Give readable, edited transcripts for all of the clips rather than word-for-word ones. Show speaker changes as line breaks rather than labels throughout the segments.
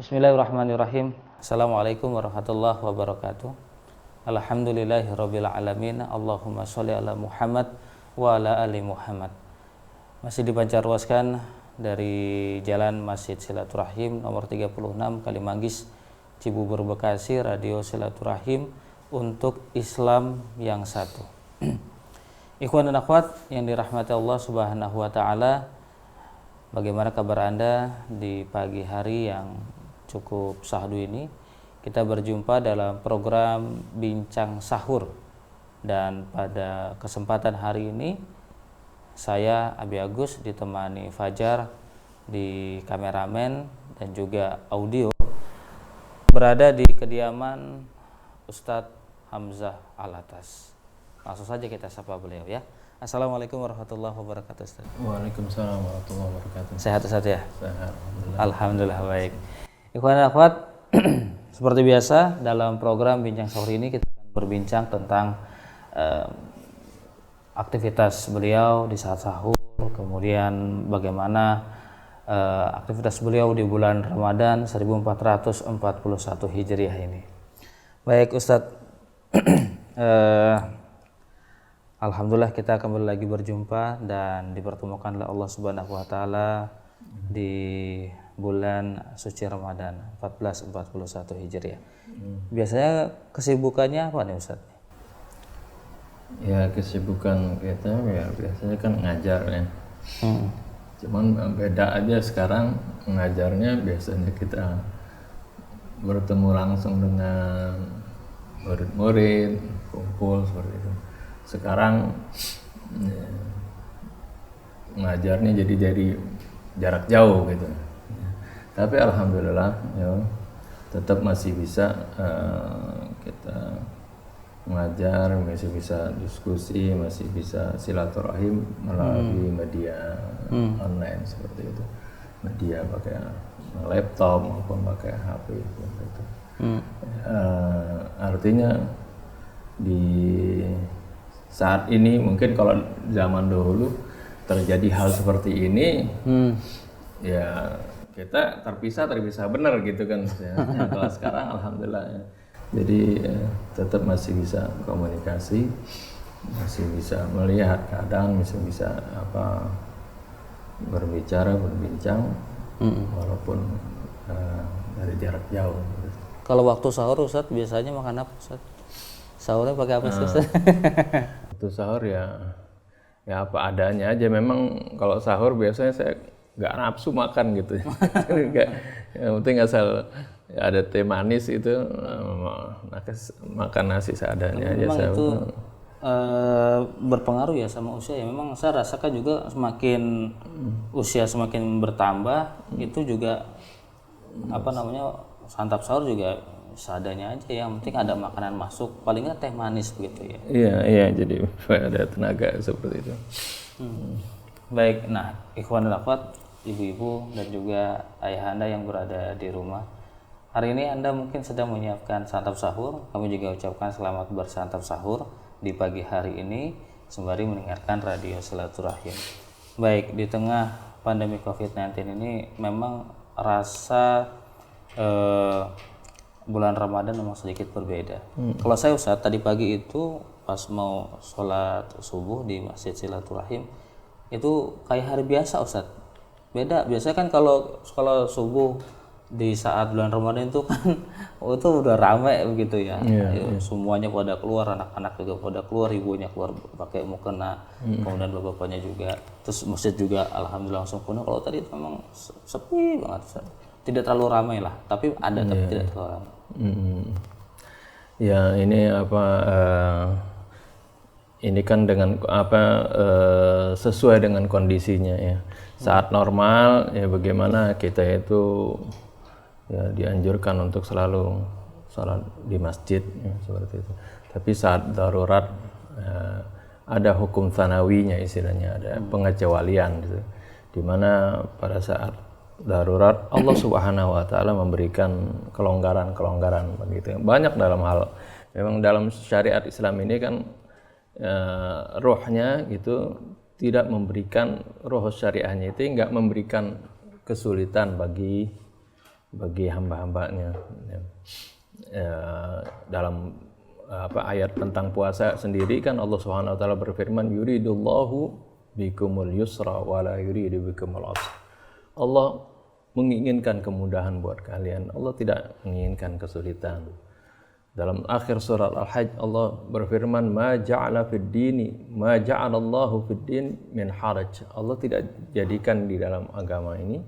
Bismillahirrahmanirrahim. Assalamualaikum warahmatullahi wabarakatuh. Alhamdulillahirabbil alamin. Allahumma sholli ala Muhammad wa ala ali Muhammad. Masih dipancarluaskan dari Jalan Masjid Silaturahim nomor 36 Kalimanggis, Cibubur, Bekasi, Radio Silaturahim untuk Islam yang satu. Ikhwan dan akhwat yang dirahmati Allah Subhanahu wa taala, bagaimana kabar Anda di pagi hari yang cukup syahdu ini? Kita berjumpa dalam program Bincang Sahur, dan pada kesempatan hari ini saya Abi Agus ditemani Fajar di kameramen dan juga audio, berada di kediaman Ustadz Hamzah Alatas. Langsung saja kita sapa beliau ya. Assalamualaikum warahmatullahi wabarakatuh, Ustaz.
Waalaikumsalam warahmatullahi wabarakatuh.
Sehat Ustaz ya?
Sehat,
Alhamdulillah baik. Ikhwan dan akhwat, seperti biasa dalam program Bincang Sahur ini kita akan berbincang tentang aktivitas beliau di saat sahur, kemudian bagaimana aktivitas beliau di bulan Ramadan 1441 Hijriah ini. Baik Ustadz, alhamdulillah kita kembali lagi berjumpa dan dipertemukan oleh Allah Subhanahu wa taala di bulan suci Ramadan 1441 Hijriah. Biasanya kesibukannya apa nih Ustaz?
Ya, kesibukan kita ya biasanya kan ngajar ya. Cuman beda aja sekarang ngajarnya, biasanya kita bertemu langsung dengan murid-murid, kumpul seperti itu. Sekarang ya, ngajarnya jadi jarak jauh gitu. Tapi alhamdulillah ya, tetap masih bisa kita mengajar, masih bisa diskusi, masih bisa silaturahim melalui media online seperti itu. Media pakai laptop maupun pakai HP seperti itu. Artinya di saat ini mungkin kalau zaman dahulu terjadi hal seperti ini, ya kita terpisah benar gitu kan. Ya. Kalau sekarang alhamdulillah ya. Jadi tetap masih bisa komunikasi, masih bisa melihat keadaan, masih bisa berbicara, berbincang, walaupun dari jarak jauh.
Kalau waktu sahur Ustaz biasanya makan apa Ustaz? Sahurnya pakai apa sih Ustaz?
Waktu sahur ya apa adanya aja. Memang kalau sahur biasanya saya nggak nafsu makan gitu. Yang penting asal ada teh manis itu, makan nasi seadanya aja.
Memang itu berpengaruh ya sama usia ya. Memang saya rasakan juga semakin usia semakin bertambah, itu juga santap sahur juga seadanya aja ya. Yang penting ada makanan masuk, paling nggak teh manis begitu ya.
Iya, jadi ada tenaga seperti itu.
Baik, nah ikhwan dan akhwat, ibu-ibu dan juga ayahanda yang berada di rumah, hari ini Anda mungkin sedang menyiapkan santap sahur. Kami juga ucapkan selamat bersantap sahur di pagi hari ini sembari mendengarkan Radio Silaturahim. Baik, di tengah pandemi COVID-19 ini memang rasa bulan Ramadan memang sedikit berbeda. Kalau saya Ustaz, tadi pagi itu pas mau sholat subuh di Masjid Silaturahim, itu kayak hari biasa Ustaz. Beda, biasanya kan kalau subuh di saat bulan Ramadan itu kan itu udah ramai begitu ya. Semuanya pada keluar, anak-anak juga pada keluar, ibunya keluar pakai mukena, kemudian bapak-bapaknya juga. Terus masjid juga alhamdulillah langsung penuh. Kalau tadi memang sepi banget Ustaz. Tidak terlalu ramai lah, tapi ada tapi tidak terlalu ramai.
Ya ini ini kan dengan sesuai dengan kondisinya ya. Saat normal ya bagaimana kita itu ya dianjurkan untuk selalu sholat di masjid ya, seperti itu. Tapi saat darurat ada hukum tsanawinya istilahnya, ada pengecualian gitu. Di mana pada saat darurat Allah Subhanahu wa taala memberikan kelonggaran begitu. Banyak dalam hal, memang dalam syariat Islam ini kan rohnya gitu tidak memberikan, roh syariahnya itu enggak memberikan kesulitan bagi bagi hamba-hambanya. Dalam ayat tentang puasa sendiri kan Allah Subhanahu wa taala berfirman, yuridullahu bikumul yusra wa la yuridu bikumul usra. Allah menginginkan kemudahan buat kalian. Allah tidak menginginkan kesulitan. Dalam akhir surat Al-Hajj Allah berfirman, ma ja'ala fid dini ma ja'alallahu fid din min haraj. Allah tidak jadikan di dalam agama ini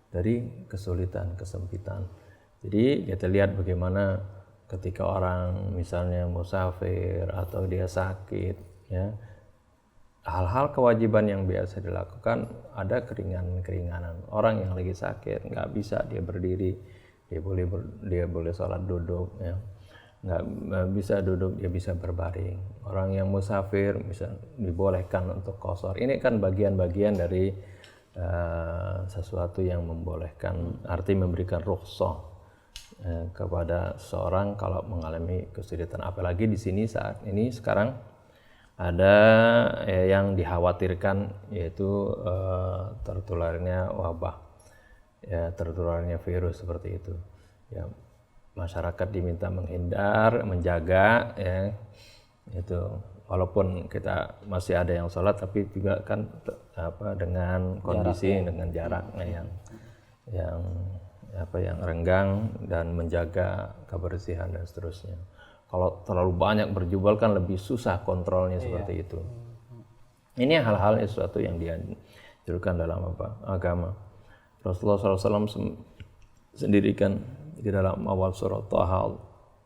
dari kesulitan, kesempitan. Jadi kita lihat bagaimana ketika orang misalnya musafir atau dia sakit, ya, hal-hal kewajiban yang biasa dilakukan ada keringanan. Orang yang lagi sakit nggak bisa dia berdiri, dia boleh sholat duduk, ya. Nggak bisa duduk, dia bisa berbaring. Orang yang musafir bisa dibolehkan untuk qashar. Ini kan bagian-bagian dari sesuatu yang membolehkan, arti memberikan rukhsah kepada seorang kalau mengalami kesulitan. Apalagi di sini saat ini sekarang ada yang dikhawatirkan, yaitu tertularnya wabah, ya, tertularnya virus seperti itu. Ya, masyarakat diminta menghindar, menjaga, ya, itu. Walaupun kita masih ada yang sholat, tapi juga kan dengan kondisi jarak, dengan jaraknya yang renggang dan menjaga kebersihan dan seterusnya. Kalau terlalu banyak berjubel kan lebih susah kontrolnya seperti itu. Ini hal-hal sesuatu yang dianjurkan dalam agama. Rasulullah SAW sendiri kan di dalam awal surah Taha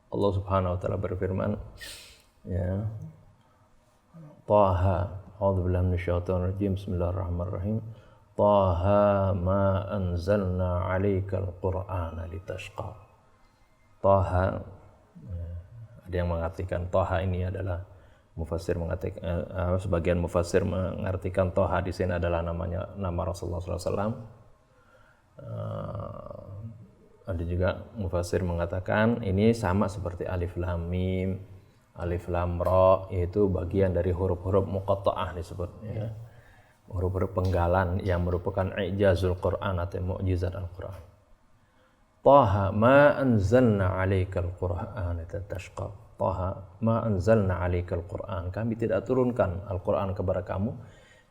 Allah Subhanahu wa taala berfirman, ya, Taha, a'udzubillahi minasyaitonir rajim, bismillahirrahmanirrahim. Taha ma anzalna 'alaikal qur'ana litashqa. Taha, ada yang mengartikan Taha ini adalah mufassir mengartikan, sebagian mufassir mengartikan Taha di sini adalah nama Rasulullah SAW. Ada juga mufassir mengatakan ini sama seperti alif lam mim, alif lam ra, yaitu bagian dari huruf-huruf muqatta'ah disebut, ya. Huruf-huruf penggalan yang merupakan i'jazul Quran atau mukjizat Al-Quran. Taha ma anzalna 'alaikal Qur'ana litashqa. Taha ma anzalna 'alaikal Qur'an. Kami tidak turunkan Al-Qur'an kepada kamu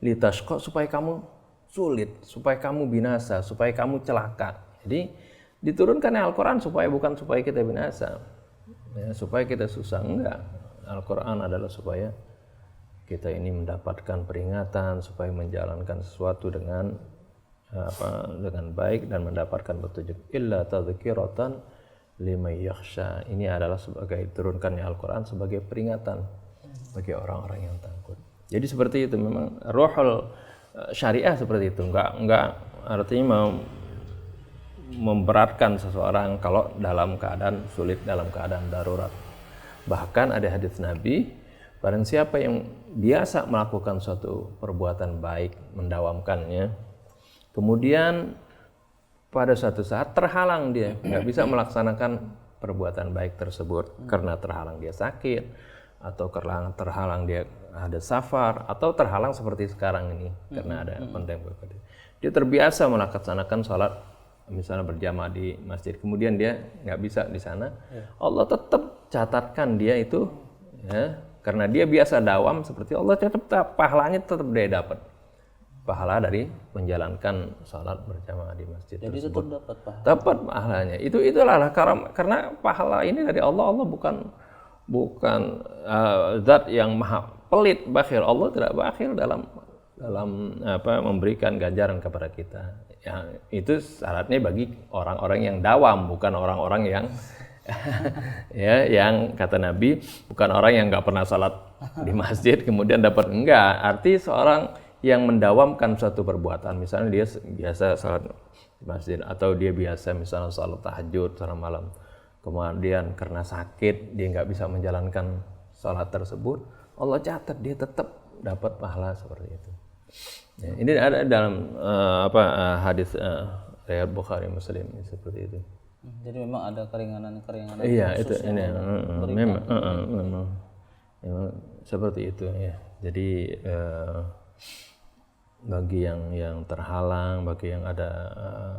litashqa, supaya kamu sulit, supaya kamu binasa, supaya kamu celaka. Jadi diturunkan Al-Qur'an bukan supaya kita binasa, ya, supaya kita susah, enggak. Al-Qur'an adalah supaya kita ini mendapatkan peringatan, supaya menjalankan sesuatu dengan baik dan mendapatkan petunjuk. Illa tadhkiratan liman yakhsha. Ini adalah sebagai turunkannya Al-Qur'an sebagai peringatan bagi orang-orang yang takut. Jadi seperti itu, memang ruhul syariah seperti itu. Enggak artinya memberatkan seseorang kalau dalam keadaan sulit, dalam keadaan darurat. Bahkan ada hadis Nabi, barang siapa yang biasa melakukan suatu perbuatan baik, mendawamkannya, kemudian pada suatu saat terhalang dia, nggak bisa melaksanakan perbuatan baik tersebut karena terhalang dia sakit, atau terhalang dia ada safar, atau terhalang seperti sekarang ini karena ada pandemi. Dia terbiasa melaksanakan sholat misalnya berjamaah di masjid, kemudian dia nggak bisa di sana, Allah tetap catatkan dia itu, ya, karena dia biasa dawam seperti, Allah tetap pahalanya tetap dia dapat pahala dari menjalankan sholat berjamaah di masjid. Jadi tersebut dapat pahalanya. Itulah karena pahala ini dari Allah. Allah bukan zat yang maha pelit, bakhil. Allah tidak bakhil dalam memberikan ganjaran kepada kita. Ya, itu syaratnya bagi orang-orang yang dawam, bukan orang-orang yang ya, yang kata Nabi, bukan orang yang nggak pernah sholat di masjid kemudian dapat, enggak. Arti seorang yang mendawamkan suatu perbuatan, misalnya dia biasa sholat di masjid, atau dia biasa misalnya sholat tahajud, sholat malam, kemudian karena sakit dia nggak bisa menjalankan sholat tersebut, Allah catat dia tetap dapat pahala seperti itu. Ya, ini ada dalam hadis riwayat Bukhari Muslim seperti itu.
Jadi memang ada keringanan
iya, itu ini memang seperti itu, ya. Jadi bagi yang terhalang, bagi yang ada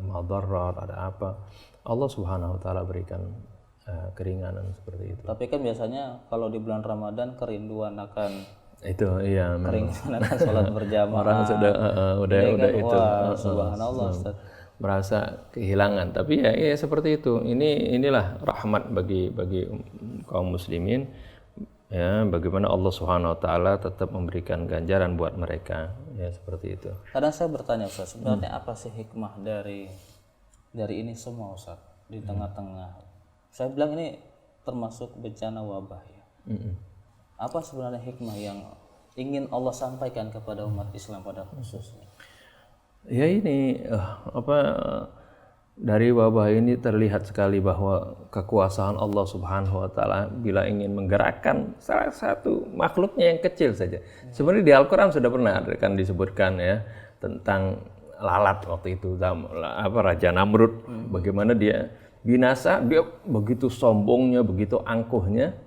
madarat, ada apa, Allah Subhanahu wa taala berikan keringanan seperti itu.
Tapi kan biasanya kalau di bulan Ramadan kerinduan akan
Itu iya memang.
kerinduan akan sholat berjamaah.
Orang sudah udah
kan,
itu
wah, subhanallah Ustaz.
merasa kehilangan. Tapi ya seperti itu. Inilah rahmat bagi kaum muslimin. Ya, bagaimana Allah Subhanahu wa taala tetap memberikan ganjaran buat mereka. Ya, seperti itu.
Kadang saya bertanya Ustaz, sebenarnya apa sih hikmah dari ini semua Ustaz di tengah-tengah? Saya bilang ini termasuk bencana wabah ya. Apa sebenarnya hikmah yang ingin Allah sampaikan kepada umat Islam pada khususnya?
Ya ini dari wabah ini terlihat sekali bahwa kekuasaan Allah Subhanahu wa taala bila ingin menggerakkan salah satu makhluknya yang kecil saja. Sebenarnya di Al-Qur'an sudah pernah kan disebutkan ya tentang lalat waktu itu Raja Namrud, bagaimana dia binasa, dia begitu sombongnya, begitu angkuhnya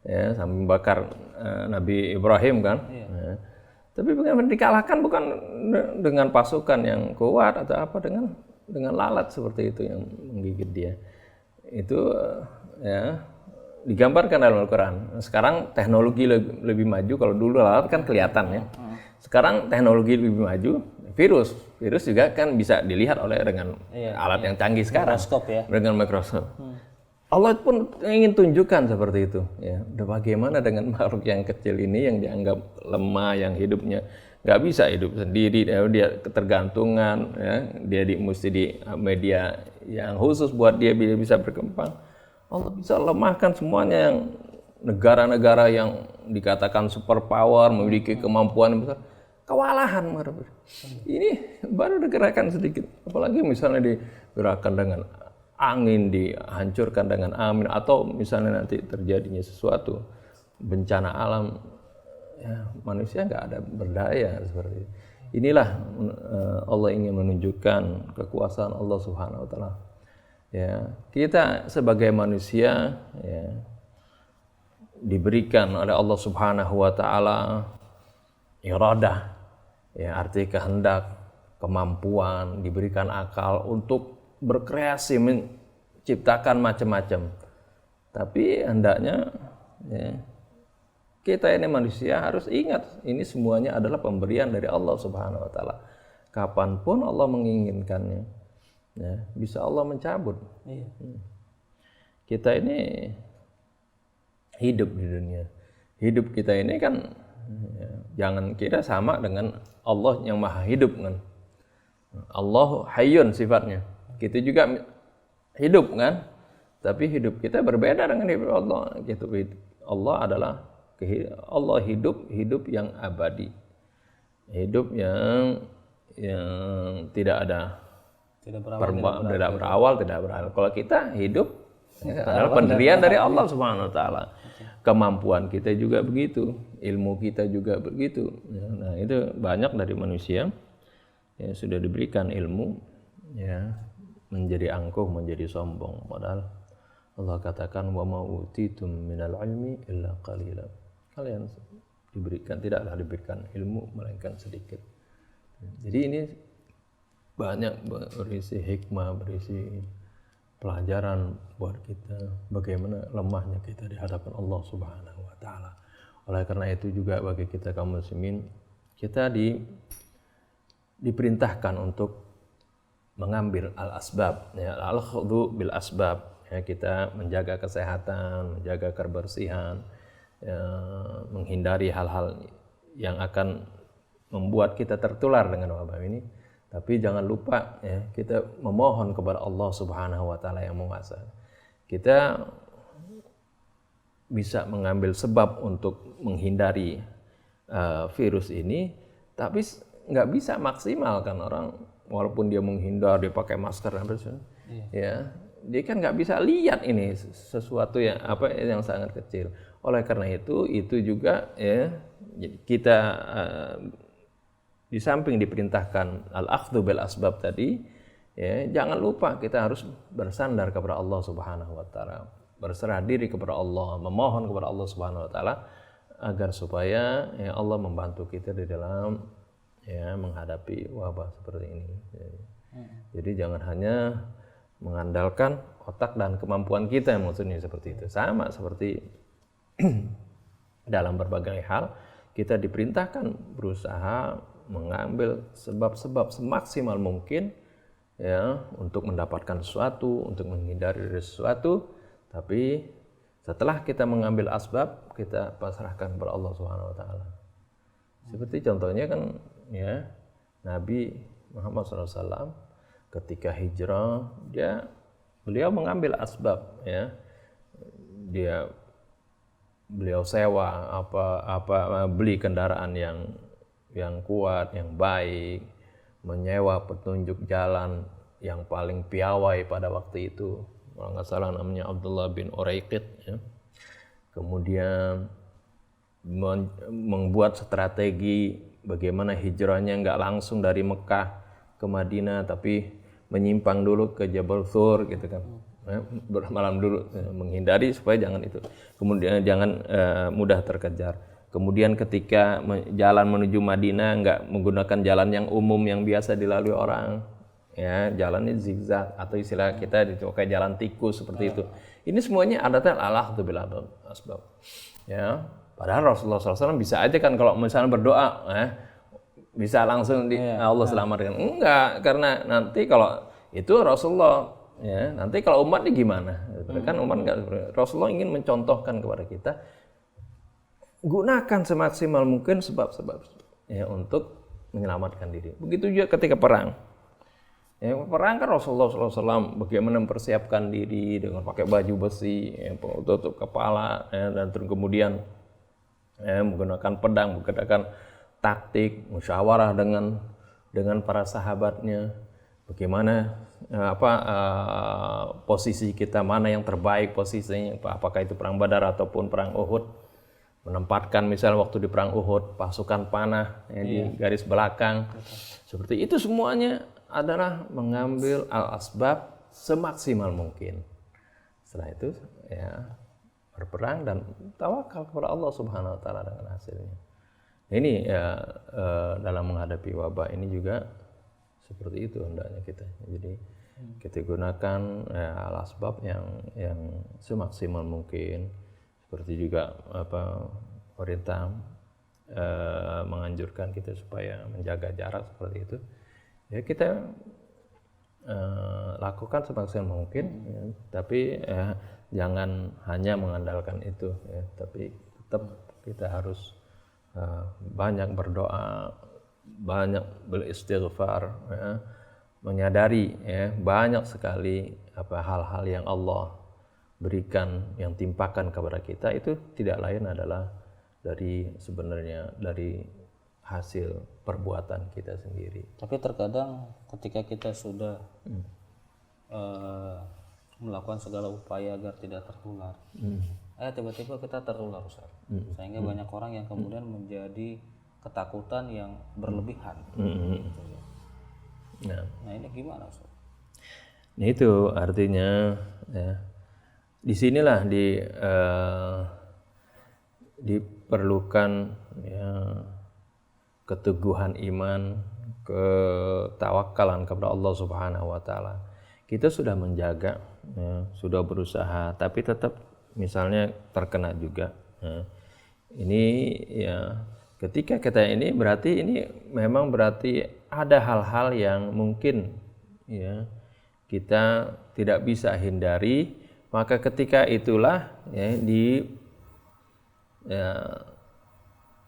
ya sampai membakar Nabi Ibrahim kan. Ya. Tapi bagaimana dikalahkan bukan dengan pasukan yang kuat atau apa, dengan lalat seperti itu yang menggigit dia. Itu ya digambarkan dalam Al-Qur'an. Sekarang teknologi lebih maju, kalau dulu lalat kan kelihatan ya. Sekarang teknologi lebih maju, virus juga kan bisa dilihat dengan alat yang canggih sekarang.
Mikroskop ya.
Dengan mikroskop. Allah pun ingin tunjukkan seperti itu ya. Bagaimana dengan makhluk yang kecil ini yang dianggap lemah, yang hidupnya nggak bisa hidup sendiri, dia ketergantungan ya, dia mesti di media yang khusus buat dia bisa berkembang. Allah bisa lemahkan semuanya, yang negara-negara yang dikatakan superpower, memiliki kemampuan besar, kewalahan. Ini baru digerakkan sedikit, apalagi misalnya digerakkan dengan angin, dihancurkan dengan angin, atau misalnya nanti terjadinya sesuatu bencana alam, ya manusia nggak ada berdaya seperti itu. Inilah Allah ingin menunjukkan kekuasaan Allah Subhanahu wa taala. Ya, kita sebagai manusia ya diberikan oleh Allah Subhanahu wa taala iradah, ya arti kehendak, kemampuan, diberikan akal untuk berkreasi, menciptakan macam-macam. Tapi hendaknya ya, kita ini manusia harus ingat, ini semuanya adalah pemberian dari Allah Subhanahu wa taala. Kapanpun Allah menginginkannya, ya, bisa Allah mencabut. Kita ini hidup di dunia. Hidup kita ini kan ya, jangan kira sama dengan Allah yang Maha Hidup kan. Allah Hayyun sifatnya. Kita juga hidup kan, tapi hidup kita berbeda dengan hidup Allah. Gitu. Allah adalah hidup yang abadi, hidup yang tidak ada, tidak berawal, tidak berakhir. Kalau kita hidup adalah pendirian dari Allah Subhanahu wa taala. Kemampuan kita juga begitu, ilmu kita juga begitu. Nah, itu banyak dari manusia yang sudah diberikan ilmu ya menjadi angkuh, menjadi sombong. Padahal Allah katakan wa ma utitum minal ilmi illa qalila. Kalian tidaklah diberikan ilmu melainkan sedikit. Jadi ini banyak berisi hikmah, berisi pelajaran buat kita bagaimana lemahnya kita di hadapan Allah Subhanahu wa taala. Oleh karena itu juga bagi kita kaum muslimin, kita diperintahkan untuk mengambil al-asbab, ya, al-khudhu bil asbab, ya, kita menjaga kesehatan, menjaga kebersihan, ya, menghindari hal-hal yang akan membuat kita tertular dengan wabah ini. Tapi jangan lupa ya, kita memohon kepada Allah Subhanahu wa taala yang menguasa. Kita bisa mengambil sebab untuk menghindari virus ini, tapi nggak bisa maksimal kan. Orang walaupun dia menghindar, dia pakai masker dan sebagainya, ya dia kan nggak bisa lihat ini sesuatu yang sangat kecil. Oleh karena itu juga ya kita di samping diperintahkan al-akhdhu bil asbab tadi, ya jangan lupa kita harus bersandar kepada Allah Subhanahu wa taala, berserah diri kepada Allah, memohon kepada Allah Subhanahu wa taala agar supaya ya Allah membantu kita di dalam ya menghadapi wabah seperti ini. Jadi jangan hanya mengandalkan otak dan kemampuan kita, maksudnya seperti itu. Sama seperti dalam berbagai hal kita diperintahkan berusaha mengambil sebab-sebab semaksimal mungkin ya untuk mendapatkan sesuatu, untuk menghindari dari sesuatu. Tapi setelah kita mengambil asbab, kita pasrahkan kepada Allah Subhanahu wa taala. Seperti contohnya kan ya Nabi Muhammad SAW ketika hijrah beliau mengambil asbab ya. Beliau sewa beli kendaraan yang kuat, yang baik, menyewa petunjuk jalan yang paling piawai pada waktu itu, kalau nggak salah namanya Abdullah bin Uraiqid ya. Kemudian membuat strategi bagaimana hijrahnya nggak langsung dari Mekah ke Madinah, tapi menyimpang dulu ke Jabal Thur gitu kan. Bermalam dulu, menghindari supaya jangan itu, kemudian jangan mudah terkejar. Kemudian ketika jalan menuju Madinah nggak menggunakan jalan yang umum yang biasa dilalui orang, ya jalannya zigzag atau istilah kita kayak jalan tikus seperti itu. Ini semuanya ada Allah tuh bila asbab. Ya, padahal Rasulullah SAW bisa aja kan kalau misalnya berdoa, bisa langsung Allah selamatkan. Enggak, karena nanti kalau itu Rasulullah. Ya, nanti kalau umatnya gimana? Kan umat enggak. Rasulullah ingin mencontohkan kepada kita, gunakan semaksimal mungkin sebab-sebab ya untuk menyelamatkan diri. Begitu juga ketika perang. Ya, perang kan Rasulullah SAW bagaimana mempersiapkan diri dengan pakai baju besi, ya, tutup kepala, ya, dan kemudian menggunakan pedang, menggunakan taktik, musyawarah dengan para sahabatnya. Bagaimana posisi kita, mana yang terbaik posisinya, apakah itu perang Badar ataupun perang Uhud, menempatkan misal waktu di perang Uhud pasukan panah di garis belakang. Seperti itu semuanya adalah mengambil al-asbab semaksimal mungkin. Setelah itu ya berperang dan tawakal kepada Allah Subhanahu wa taala dengan hasilnya. Ini ya dalam menghadapi wabah ini juga seperti itu hendaknya kita. Jadi kita gunakan al-asbab yang semaksimal mungkin. Seperti juga pemerintah menganjurkan kita supaya menjaga jarak seperti itu. Ya kita lakukan semaksimal mungkin, ya, tapi jangan hanya mengandalkan itu, ya, tapi tetap kita harus banyak berdoa, banyak beristighfar, ya, menyadari ya banyak sekali hal-hal yang Allah berikan, yang timpakan kepada kita itu tidak lain adalah dari hasil perbuatan kita sendiri.
Tapi terkadang ketika kita sudah melakukan segala upaya agar tidak tertular, tiba-tiba kita tertular, Ustaz. Sehingga banyak orang yang kemudian menjadi ketakutan yang berlebihan. Gitu ya. Nah ini gimana, Ustaz?
Nah itu artinya ya, disinilah diperlukan ya keteguhan iman, ketawakalan kepada Allah Subhanahu wa taala. Kita sudah menjaga, ya, sudah berusaha, tapi tetap misalnya terkena juga. Ya. Ini ya ketika kita ini berarti ini memang berarti ada hal-hal yang mungkin ya kita tidak bisa hindari, maka ketika itulah ya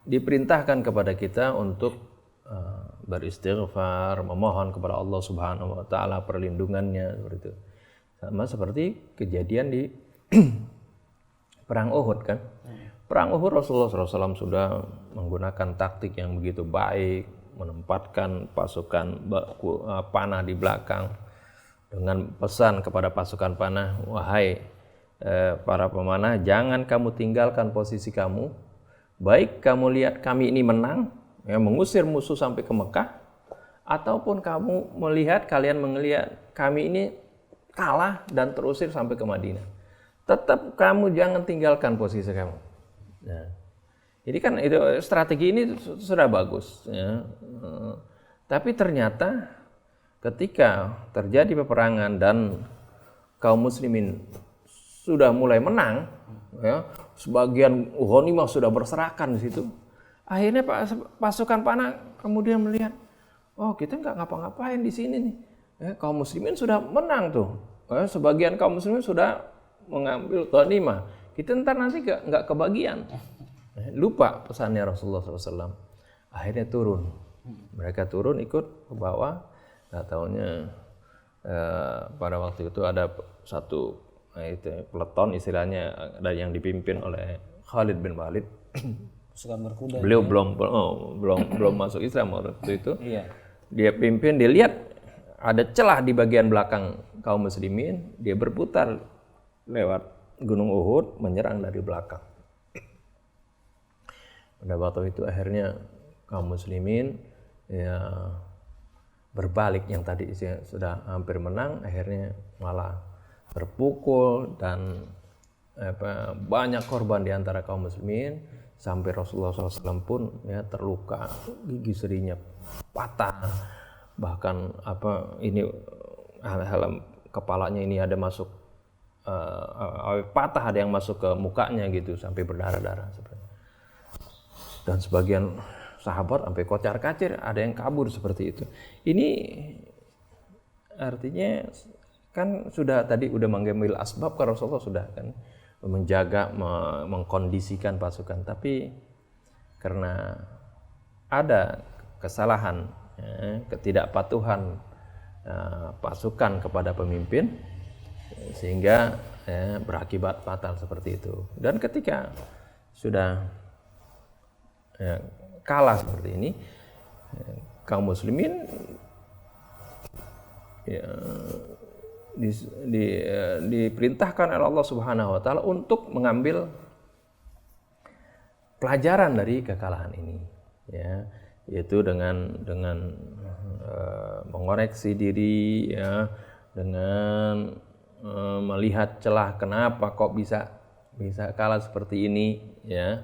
diperintahkan kepada kita untuk beristighfar, memohon kepada Allah Subhanahu wa taala perlindungannya seperti itu. Sama seperti kejadian di perang Uhud kan. Perang Uhud Rasulullah SAW sudah menggunakan taktik yang begitu baik, menempatkan pasukan panah di belakang dengan pesan kepada pasukan panah, wahai para pemanah, jangan kamu tinggalkan posisi kamu, baik kamu lihat kami ini menang, ya, mengusir musuh sampai ke Mekah, ataupun kalian melihat kami ini kalah dan terusir sampai ke Madinah. Tetap kamu jangan tinggalkan posisi kamu. Nah, Jadi kan itu strategi ini sudah bagus ya. Tapi ternyata ketika terjadi peperangan dan kaum muslimin sudah mulai menang ya, sebagian ghanimah sudah berserakan di situ. Akhirnya pasukan panah kemudian melihat, oh kita nggak ngapa-ngapain di sini nih. Ya, kaum muslimin sudah menang tuh. Ya, sebagian kaum muslimin sudah mengambil ghanimah. Kita ntar nanti nggak kebagian. Lupa pesannya Rasulullah SAW. Akhirnya turun. Mereka turun ikut ke bawah. Nggak taunya pada waktu itu ada satu peleton istilahnya yang dipimpin oleh Khalid bin Walid.
Berkuda.
Beliau belum masuk Islam waktu itu.
Iya.
Dia pimpin, dia lihat ada celah di bagian belakang kaum muslimin, dia berputar lewat Gunung Uhud menyerang dari belakang. Pada waktu itu akhirnya kaum muslimin ya berbalik, yang tadi sudah hampir menang akhirnya malah terpukul dan banyak korban di antara kaum muslimin, sampai Rasulullah SAW pun ya terluka, gigi serinya patah, bahkan ini hal kepalanya ini ada masuk patah, ada yang masuk ke mukanya gitu sampai berdarah-darah seperti. Dan sebagian sahabat sampai kocar-kacir, ada yang kabur seperti itu. Ini artinya kan sudah tadi udah mengambil asbab, kan Rasulullah sudah kan menjaga, mengkondisikan pasukan, tapi karena ada kesalahan, ketidakpatuhan pasukan kepada pemimpin, sehingga berakibat fatal seperti itu. Dan ketika sudah kalah seperti ini, kaum muslimin diperintahkan oleh Allah Subhanahu wa taala untuk mengambil pelajaran dari kekalahan ini, ya, yaitu dengan mengoreksi diri, ya, dengan melihat celah kenapa kok bisa kalah seperti ini, ya,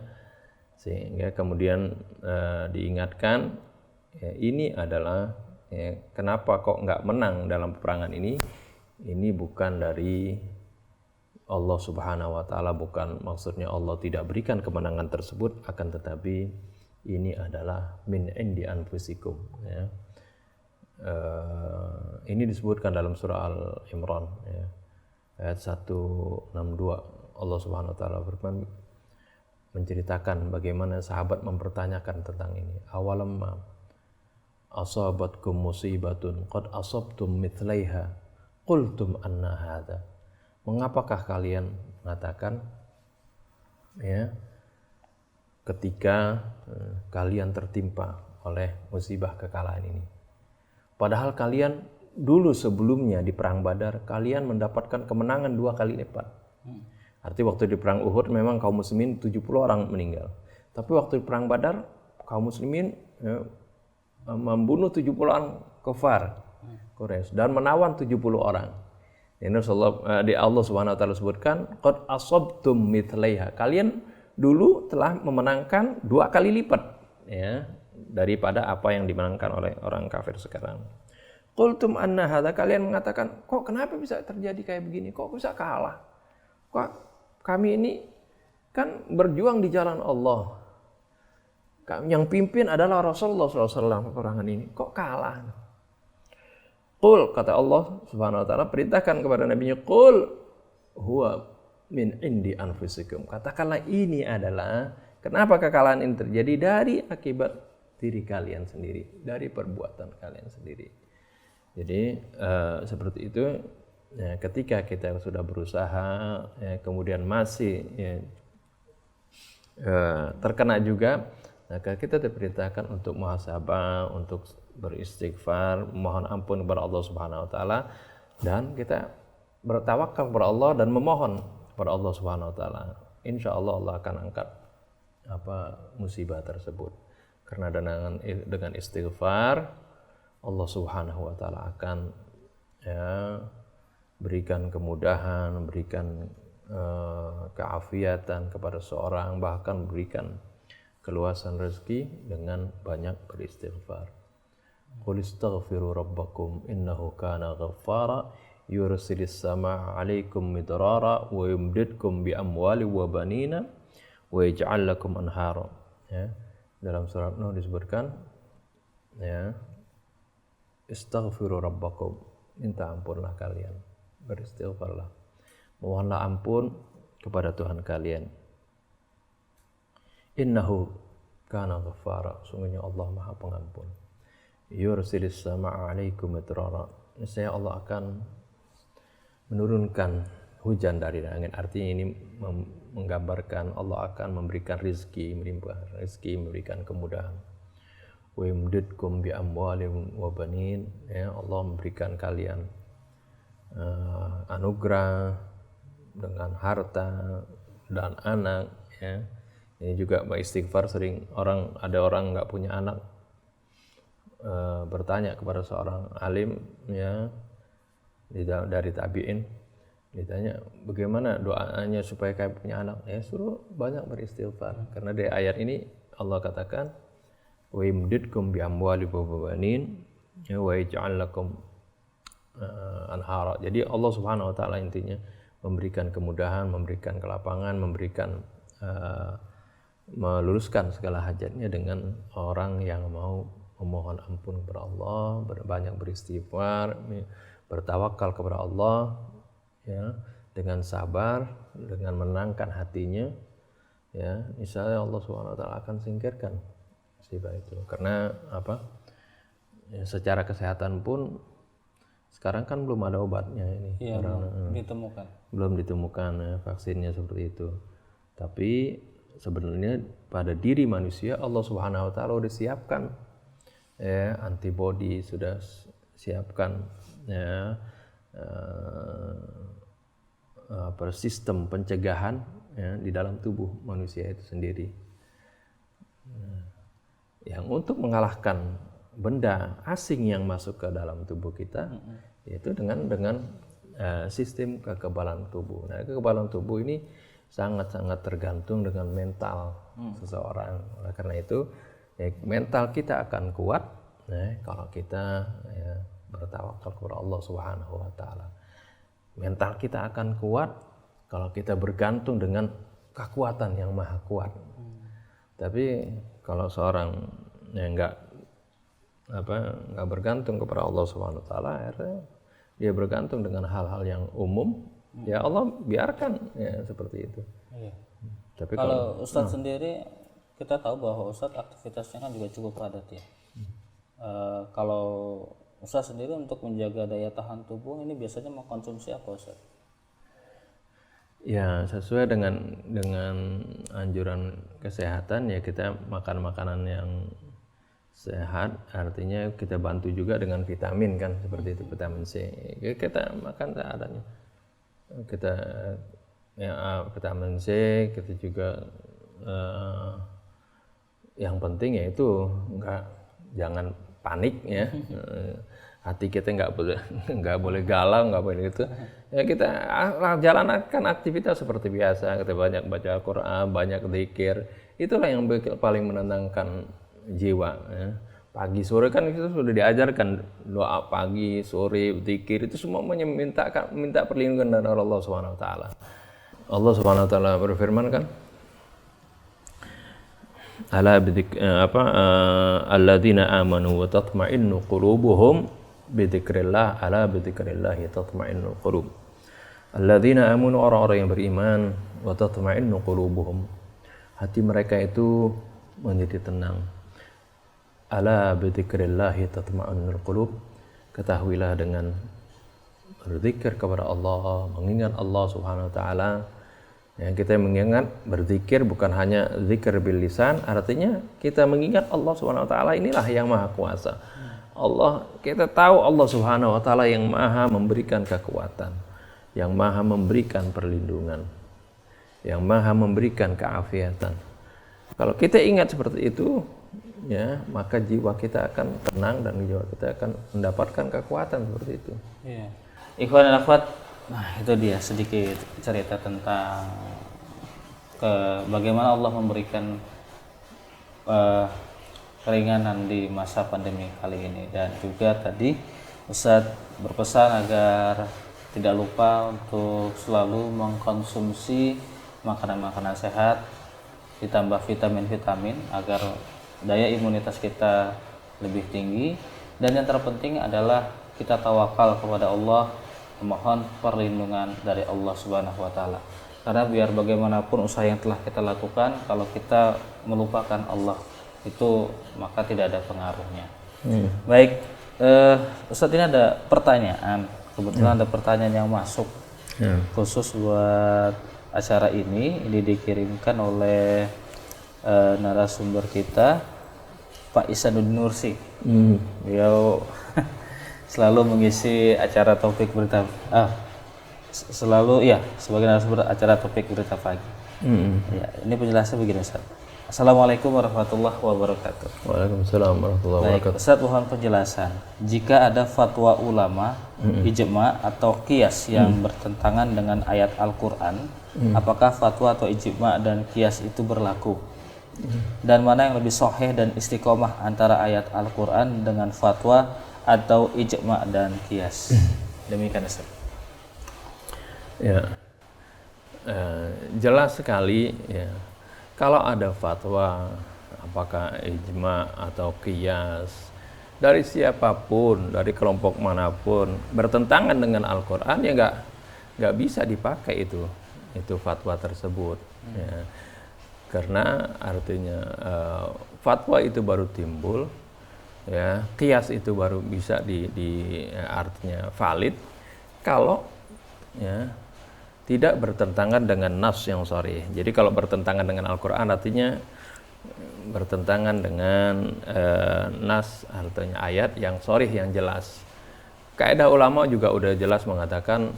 sehingga kemudian diingatkan, ya, ini adalah kenapa kok nggak menang dalam peperangan ini bukan dari Allah Subhanahu wa taala, bukan maksudnya Allah tidak berikan kemenangan tersebut, akan tetapi ini adalah min indi anfusikum, ya. Ini disebutkan dalam surah Al-Imran, ya, ayat 162. Allah Subhanahu wa taala berfirman, menceritakan bagaimana sahabat mempertanyakan tentang ini. Awalamma asabatkum musibatun qad asabtum mithlaiha qultum anna hadza. Mengapakah kalian mengatakan, ya, ketika kalian tertimpa oleh musibah kekalahan ini, padahal kalian dulu sebelumnya di perang Badar kalian mendapatkan kemenangan 2 kali lipat. Artinya waktu di perang Uhud memang kaum muslimin 70 orang meninggal, tapi waktu di perang Badar kaum muslimin membunuh 70 orang kafir Quraisy dan menawan 70 orang. Ini Allah Subhanahu wa taala sebutkan qad asabtum mithlaiha. Kalian dulu telah memenangkan 2 kali lipat, ya, daripada apa yang dimenangkan oleh orang kafir sekarang. Qultum anna hadza, kalian mengatakan, kok kenapa bisa terjadi kayak begini? Kok bisa kalah? Kok kami ini kan berjuang di jalan Allah. Yang pimpin adalah Rasulullah SAW peperangan ini. Kok kalah? Qul, kata Allah Subhanahu wa taala, perintahkan kepada nabinya, qul huwa min indi anfusikum. Katakanlah ini adalah, kenapa kekalahan ini terjadi, dari akibat diri kalian sendiri, dari perbuatan kalian sendiri. Jadi seperti itu, ya, ketika kita sudah berusaha, ya, kemudian masih, ya, terkena juga, maka kita diperintahkan untuk muhasabah, untuk beristighfar, mohon ampun kepada Allah Subhanahu wa taala, dan kita bertawakal kepada Allah dan memohon kepada Allah Subhanahu wa taala. Insyaallah Allah akan angkat musibah tersebut. Karena dengan istighfar Allah Subhanahu wa taala akan, ya, berikan kemudahan, berikan keafiatan kepada seorang, bahkan berikan keluasan rezeki dengan banyak beristighfar. Qul istaghfiru rabbakum innahu kana ghaffara yursilis samaa'a 'alaikum midrara wa yumdidkum bi amwali wa banina wa yaj'al lakum anhara. Ya. Dalam surat Nuh disebutkan ya, istaghfiru rabbakum, minta ampunlah kalian, beristighfarlah, mohonlah ampun kepada Tuhan kalian. Innahu kana ghaffara, sungguhnya Allah Maha Pengampun. Yursilis samaa'a 'alaikum midrara, niscaya Allah akan menurunkan hujan dari langit. Artinya ini menggambarkan Allah akan memberikan rezeki, melimpah rezeki, memberikan kemudahan. Wa yumdidkum bi amwalin wa banin, ya, Allah memberikan kalian anugerah dengan harta dan anak, ya. Ini juga istighfar sering ada orang nggak punya anak, bertanya kepada seorang alim, ya, dari tabi'in, ditanya bagaimana doanya supaya kayak punya anak, ya suruh banyak beristighfar, karena dari ayat ini Allah katakan wa yumdidkum bi amwali wa banin wa yaj'al lakum anhara. Jadi Allah Subhanahu wa taala intinya memberikan kemudahan, memberikan kelapangan, memberikan meluluskan segala hajatnya dengan orang yang mau memohon ampun kepada Allah, banyak beristighfar, bertawakal kepada Allah, ya, dengan sabar, dengan menenangkan hatinya, ya, insya Allah Subhanahu wa taala akan singkirkan musibah itu. Karena apa? Ya, secara kesehatan pun sekarang kan belum ada obatnya ini.
Iya, belum ditemukan
ya, vaksinnya seperti itu. Tapi sebenarnya pada diri manusia Allah Subhanahu wa taala sudah siapkan, ya, antibodi sudah siapkan, ya, sistem pencegahan, ya, di dalam tubuh manusia itu sendiri, yang untuk mengalahkan benda asing yang masuk ke dalam tubuh kita, yaitu dengan sistem kekebalan tubuh. Nah, kekebalan tubuh ini sangat-sangat tergantung dengan mental seseorang. Oleh karena itu, ya, mental kita akan kuat, ya, kalau kita, ya, bertawakal kepada Allah Subhanahu wa taala. Mental kita akan kuat kalau kita bergantung dengan kekuatan yang maha kuat. Tapi kalau seorang yang enggak bergantung kepada Allah Subhanahu wa taala, akhirnya dia bergantung dengan hal-hal yang umum, ya Allah biarkan, ya, seperti itu.
Iya.
Tapi
kalau Ustadz sendiri, kita tahu bahwa Ustadz aktivitasnya kan juga cukup padat, ya. Kalau Ustadz sendiri untuk menjaga daya tahan tubuh ini biasanya mengkonsumsi apa, Ustadz?
Ya, sesuai dengan anjuran kesehatan, ya, kita makan makanan yang sehat, artinya kita bantu juga dengan vitamin, kan, seperti itu, vitamin C. Kita makan seadanya. Kita, ya, vitamin C, kita juga yang penting yaitu jangan panik, ya. Hati kita nggak boleh galau, nggak boleh gitu. Ya, kita jalankan aktivitas seperti biasa. Kita banyak baca Al-Quran, banyak zikir. Itulah yang paling menenangkan jiwa, ya. Pagi sore kan kita sudah diajarkan doa pagi, sore, zikir, itu semua minta perlindungan dari Allah Subhanahu wa taala. Allah Subhanahu wa taala berfirman, kan, alladzina amanu wa tatma'innu qulubuhum bidzikrillah, ala bidzikrillah tatma'innul qulub. Alladzina amanu, orang-orang yang beriman, wa tatma'innu qulubuhum, hati mereka itu menjadi tenang. Ala bidzikrillah tatma'innul qulub, ketahuilah dengan berzikir kepada Allah, mengingat Allah Subhanahu wa taala. Yang kita mengingat, berzikir bukan hanya zikir bil lisan, artinya kita mengingat Allah Subhanahu wa taala inilah yang maha kuasa. Kita tahu Allah Subhanahu wa taala yang maha memberikan kekuatan, yang maha memberikan perlindungan, yang maha memberikan keafiatan. Kalau kita ingat seperti itu, ya, maka jiwa kita akan tenang dan jiwa kita akan mendapatkan kekuatan seperti itu.
Iya. Ikhwan dan akhwat, nah itu dia sedikit cerita tentang bagaimana Allah memberikan eh, keringanan di masa pandemi kali ini. Dan juga tadi Ustadz berpesan agar tidak lupa untuk selalu mengkonsumsi makanan-makanan sehat ditambah vitamin-vitamin agar daya imunitas kita lebih tinggi. Dan yang terpenting adalah kita tawakal kepada Allah, memohon perlindungan dari Allah Subhanahu wa taala. Karena biar bagaimanapun usaha yang telah kita lakukan, kalau kita melupakan Allah itu maka tidak ada pengaruhnya. Baik, Ustadz, ini ada pertanyaan. Kebetulan ada pertanyaan yang masuk khusus buat acara ini. Ini dikirimkan oleh narasumber kita, Pak Isanuddin Nursi. Beliau selalu mengisi acara topik berita sebagai narasumber acara topik berita pagi. Ya, ini penjelasan begini, Ustaz. Assalamualaikum warahmatullahi wabarakatuh.
Waalaikumsalam warahmatullahi
Baik,
wabarakatuh.
Ustaz, mohon penjelasan. Jika ada fatwa ulama, ijma atau qiyas yang bertentangan dengan ayat Al-Quran, apakah fatwa atau ijma dan qiyas itu berlaku? Dan mana yang lebih sahih dan istiqomah antara ayat Al-Quran dengan fatwa atau ijma dan qiyas? Demikian, Ustaz.
Ya, jelas sekali ya. Kalau ada fatwa, apakah ijma atau qiyas dari siapapun, dari kelompok manapun bertentangan dengan Al-Quran, ya nggak bisa dipakai itu fatwa tersebut. Ya. Karena artinya fatwa itu baru timbul, ya, qiyas itu baru bisa artinya valid kalau ya tidak bertentangan dengan nas yang sharih. Jadi kalau bertentangan dengan Al-Quran artinya bertentangan dengan nas, artinya ayat yang sharih yang jelas. Kaidah ulama juga udah jelas mengatakan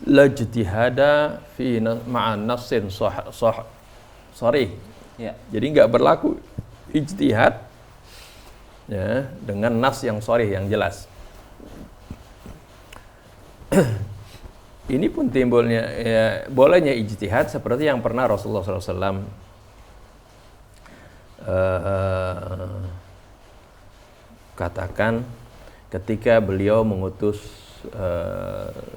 la ijtihada fi ma'an nassin sharih. Ya. Jadi nggak berlaku ijtihad ya dengan nas yang sharih yang jelas. Ini pun timbulnya ya, bolehnya ijtihad seperti yang pernah Rasulullah SAW katakan ketika beliau mengutus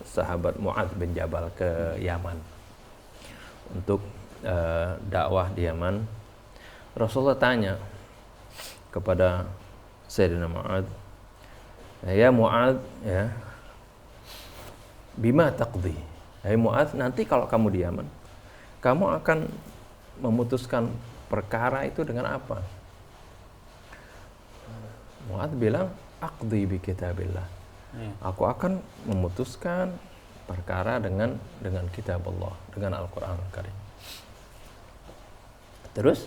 sahabat Mu'adz bin Jabal ke Yaman untuk dakwah di Yaman. Rasulullah tanya kepada Sayyidina Mu'adz, ya Mu'adz, ya, bima taqdi, hai Mu'adz, nanti kalau kamu di Yaman, kamu akan memutuskan perkara itu dengan apa? Mu'adz bilang, aqdi bi kitabillah. Aku akan memutuskan perkara dengan kitab Allah, dengan Al-Quran Al-Karim. Terus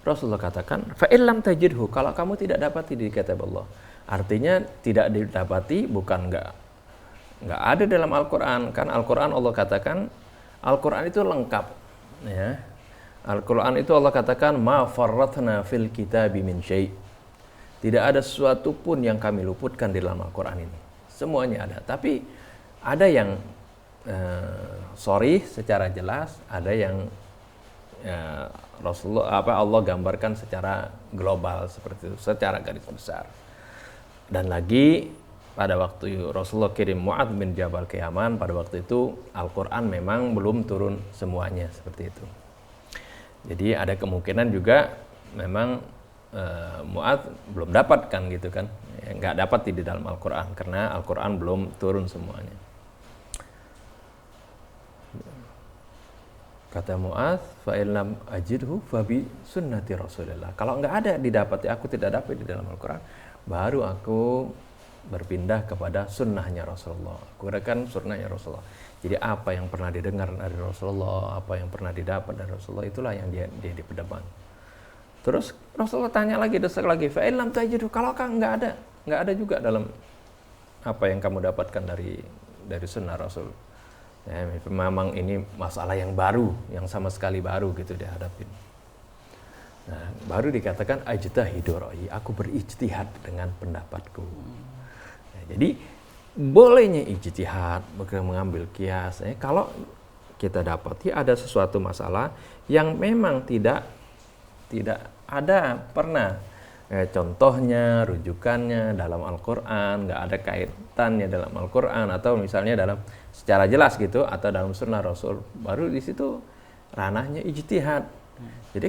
Rasulullah katakan, fa illam tajidhu, kalau kamu tidak dapati di kitab Allah, artinya tidak didapati bukan enggak ada dalam Al-Quran. Kan Al-Quran Allah katakan, Al-Quran itu lengkap ya. Al-Quran itu Allah katakan, ma farratna fil kitabi min syai', tidak ada sesuatu pun yang kami luputkan di dalam Al-Quran ini, semuanya ada. Tapi ada yang sharih secara jelas, ada yang Allah gambarkan secara global seperti itu, secara garis besar. Dan lagi pada waktu Rasulullah kirim Mu'adz bin Jabal ke Yaman, pada waktu itu Al-Quran memang belum turun semuanya seperti itu. Jadi ada kemungkinan juga memang Mu'adz belum dapatkan gitu kan, nggak dapat di dalam Al-Quran karena Al-Quran belum turun semuanya. Kata Mu'adz, fa illam ajidhu fa bi sunnati Rasulillah. Kalau nggak ada didapati, aku tidak dapat di dalam Al-Quran, baru aku berpindah kepada sunnahnya Rasulullah. Aku gunakan sunnahnya Rasulullah. Jadi apa yang pernah didengar dari Rasulullah, apa yang pernah didapat dari Rasulullah, itulah yang dia dipedepan. Terus Rasulullah tanya lagi, desak lagi, fa illam tajidu, kalau kan nggak ada juga dalam apa yang kamu dapatkan dari sunnah Rasul. Ya, memang ini masalah yang baru, yang sama sekali baru gitu dihadapin. Nah, baru dikatakan ajtahidu ra'yi, aku berijtihad dengan pendapatku. Jadi bolehnya ijtihad, mengambil qiyas, kalau kita dapati ada sesuatu masalah yang memang tidak tidak ada pernah contohnya, rujukannya dalam Al-Quran, nggak ada kaitannya dalam Al-Quran atau misalnya dalam secara jelas gitu atau dalam sunnah Rasul, baru di situ ranahnya ijtihad. Jadi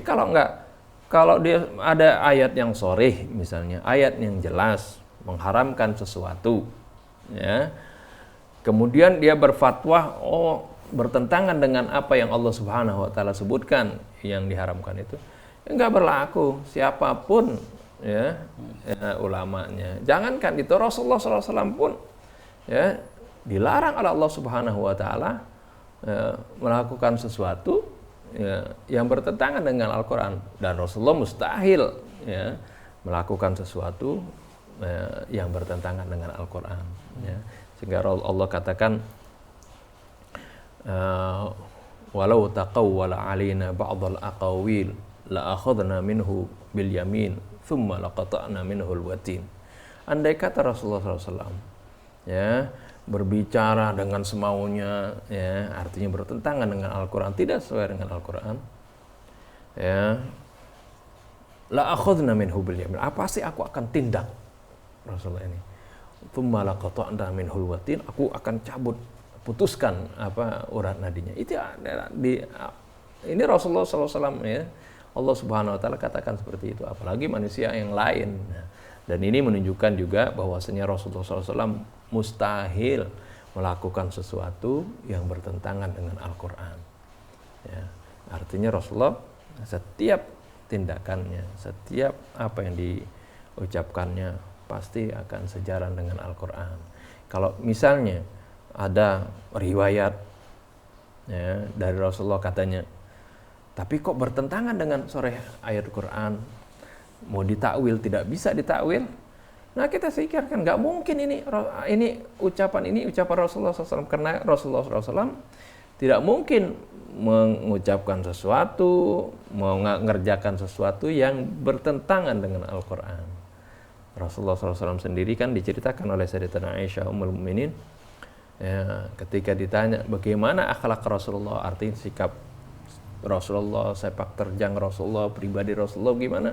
kalau dia ada ayat yang sharih misalnya, ayat yang jelas mengharamkan sesuatu, ya, kemudian dia berfatwa, bertentangan dengan apa yang Allah Subhanahu wa Ta'ala sebutkan yang diharamkan itu, nggak berlaku siapapun, ya, ulamanya. Jangankan itu, Rasulullah SAW pun, ya, dilarang oleh Allah Subhanahu wa Ta'ala melakukan sesuatu, ya, yang bertentangan dengan Al-Quran, dan Rasulullah mustahil, ya, melakukan sesuatu yang bertentangan dengan Al-Quran, ya. Sehingga Allah katakan, walau taqawwala alaina ba'dal aqawil la akhadna minhu bil yamin thumma laqata'na minhu al watin. Andai kata Rasulullah SAW, ya, berbicara dengan semaunya, ya, artinya bertentangan dengan Al-Quran, tidak sesuai dengan Al-Quran, ya, la akhadna minhu bil yamin, apa sih aku akan tindak Rasulullah ini, thumma laqata'na minhu al watin, aku akan cabut, putuskan urat nadinya. Itu ini Rasulullah SAW, ya, Allah Subhanahu wa Ta'ala katakan seperti itu, apalagi manusia yang lain. Dan ini menunjukkan juga bahwasanya Rasulullah SAW mustahil melakukan sesuatu yang bertentangan dengan Al-Quran, ya. Artinya Rasulullah setiap tindakannya, setiap apa yang diucapkannya pasti akan sejalan dengan Al-Quran. Kalau misalnya ada riwayat, ya, dari Rasulullah katanya, tapi kok bertentangan dengan sore ayat Quran, mau ditakwil tidak bisa ditakwil. Nah, kita pikirkan nggak mungkin ini ucapan Rasulullah SAW, karena Rasulullah SAW tidak mungkin mengucapkan sesuatu, mengerjakan sesuatu yang bertentangan dengan Al-Quran. Rasulullah SAW sendiri kan diceritakan oleh Sayyidatina Aisyah Ummul Mukminin, ya, ketika ditanya bagaimana akhlak Rasulullah, artinya sikap Rasulullah, sepak terjang Rasulullah, pribadi Rasulullah gimana,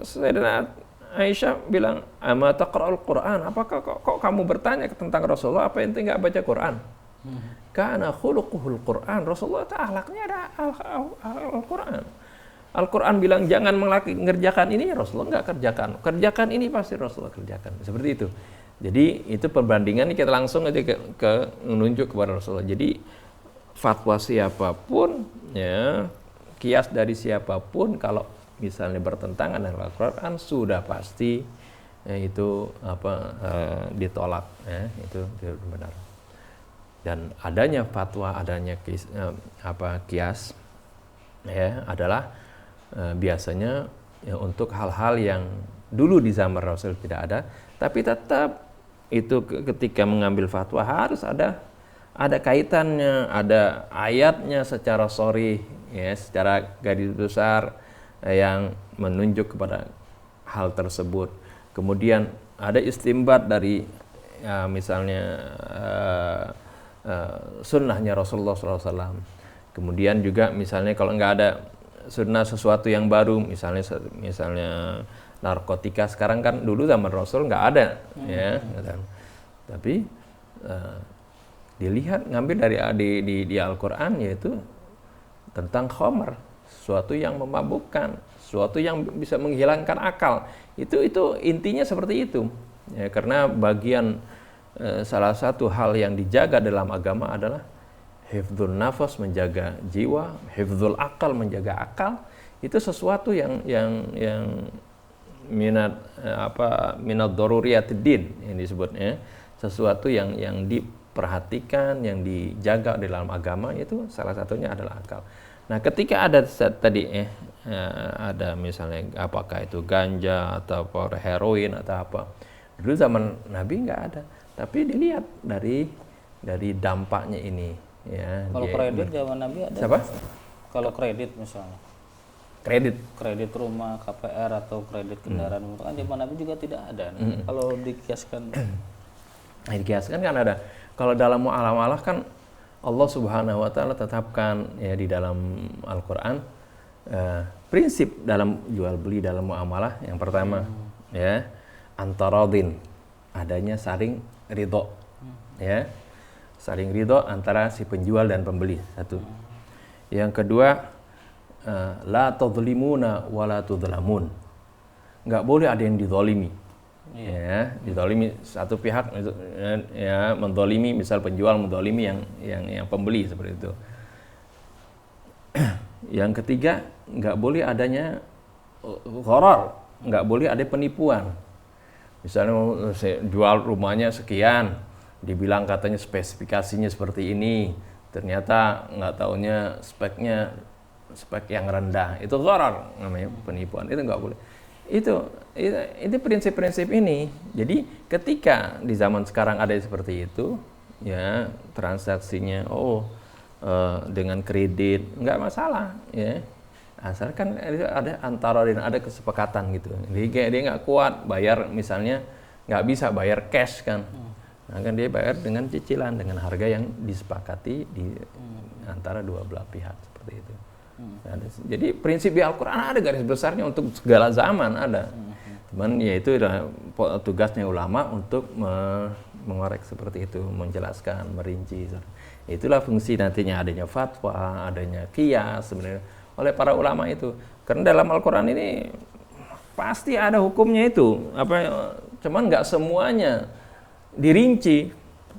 Sayyidatina Aisyah bilang, ama taqra'ul Quran, apakah kok kamu bertanya tentang Rasulullah, apa ente nggak baca Quran? Kana khuluquhul Quran, Rasulullah akhlaknya ada Al-Quran. Al-Quran bilang jangan mengerjakan ini, Rasulullah nggak kerjakan ini pasti Rasulullah kerjakan, seperti itu. Jadi itu perbandingan kita langsung aja ke menunjuk kepada Rasulullah. Jadi fatwa siapapun, ya, kias dari siapapun, kalau misalnya bertentangan dengan Al-Quran sudah pasti, ya, itu ditolak, ya, itu benar. Dan adanya fatwa, adanya kias, ya, adalah biasanya, ya, untuk hal-hal yang dulu di zaman Rasul tidak ada, tapi tetap itu ketika mengambil fatwa harus ada kaitannya, ada ayatnya secara sharih, ya, secara garis besar, yang menunjuk kepada hal tersebut. Kemudian ada istimbat dari, ya, misalnya sunnahnya Rasulullah SAW. Kemudian juga misalnya kalau nggak ada sunnah sesuatu yang baru, misalnya narkotika, sekarang kan dulu zaman Rasul nggak ada, ya, tapi dilihat ngambil dari di Al-Quran, yaitu tentang khamr, sesuatu yang memabukkan, sesuatu yang bisa menghilangkan akal. Itu intinya seperti itu, ya, karena bagian salah satu hal yang dijaga dalam agama adalah hifdzul nafas, menjaga jiwa, hifdzul akal, menjaga akal. Itu sesuatu yang minat daruriyatid din yang disebutnya, sesuatu yang diperhatikan, yang dijaga di dalam agama, itu salah satunya adalah akal. Nah, ketika ada tadi ada misalnya apakah itu ganja atau heroin atau apa, dulu zaman Nabi nggak ada, tapi dilihat dari dampaknya ini, ya.
Kalau kredit zaman Nabi ada?
Siapa?
Kalau kredit misalnya, kredit rumah, KPR atau kredit kendaraan, kan zaman Nabi juga tidak ada. Kalau dikiaskan,
dikiaskan kan ada. Kalau dalam muamalah kan Allah Subhanahu wa Ta'ala tetapkan, ya, di dalam Al-Quran, prinsip dalam jual beli dalam muamalah yang pertama ya antaradin, adanya saling ridho ya, saling ridho antara si penjual dan pembeli, satu. Yang kedua la tadhlimuna wa la tudhlamun, nggak boleh ada yang dizalimi ya, dizalimi satu pihak ya, menzalimi, misal penjual menzalimi yang pembeli, seperti itu. Yang ketiga, nggak boleh adanya gharar, nggak boleh ada penipuan. Misalnya saya jual rumahnya sekian, dibilang katanya spesifikasinya seperti ini, ternyata nggak taunya spek yang rendah, itu gharar namanya, penipuan, itu nggak boleh. Itu prinsip-prinsip ini. Jadi ketika di zaman sekarang ada seperti itu, ya transaksinya dengan kredit nggak masalah ya, asalkan ada antara dan ada kesepakatan gitu. Dia nggak kuat bayar, misalnya nggak bisa bayar cash kan, nah, kan dia bayar dengan cicilan dengan harga yang disepakati di antara dua belah pihak, seperti itu. Nah, jadi prinsip di Al-Quran ada garis besarnya untuk segala zaman ada, cuman ya itu tugasnya ulama untuk mengorek seperti itu, menjelaskan, merinci. Itulah fungsi nantinya adanya fatwa, adanya qiyas sebenarnya oleh para ulama itu. Karena dalam Al-Quran ini pasti ada hukumnya itu. Cuman nggak semuanya dirinci.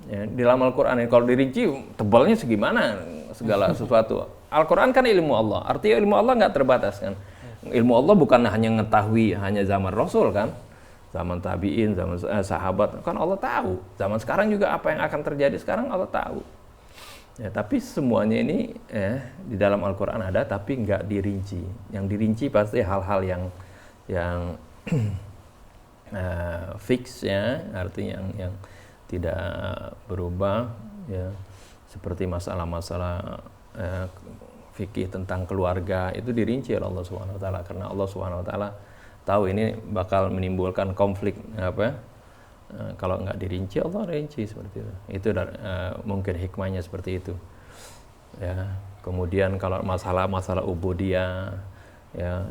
Ya, di dalam Al-Quran ini kalau dirinci tebalnya segimana segala sesuatu. Al-Quran kan ilmu Allah. Artinya ilmu Allah nggak terbatas kan. Ilmu Allah bukan hanya mengetahui hanya zaman Rasul kan. Zaman tabi'in, zaman sahabat, kan Allah tahu. Zaman sekarang juga apa yang akan terjadi sekarang Allah tahu. Ya, tapi semuanya ini di dalam Al-Quran ada, tapi nggak dirinci. Yang dirinci pasti hal-hal yang fix ya, artinya yang tidak berubah ya, seperti masalah-masalah fikih tentang keluarga itu dirinci oleh Allah Subhanahu wa taala, karena Allah Subhanahu wa taala tahu ini bakal menimbulkan konflik kalau nggak dirinci, Allah rinci seperti itu. Itu mungkin hikmahnya seperti itu. Ya, kemudian kalau masalah ubudiyah, ya,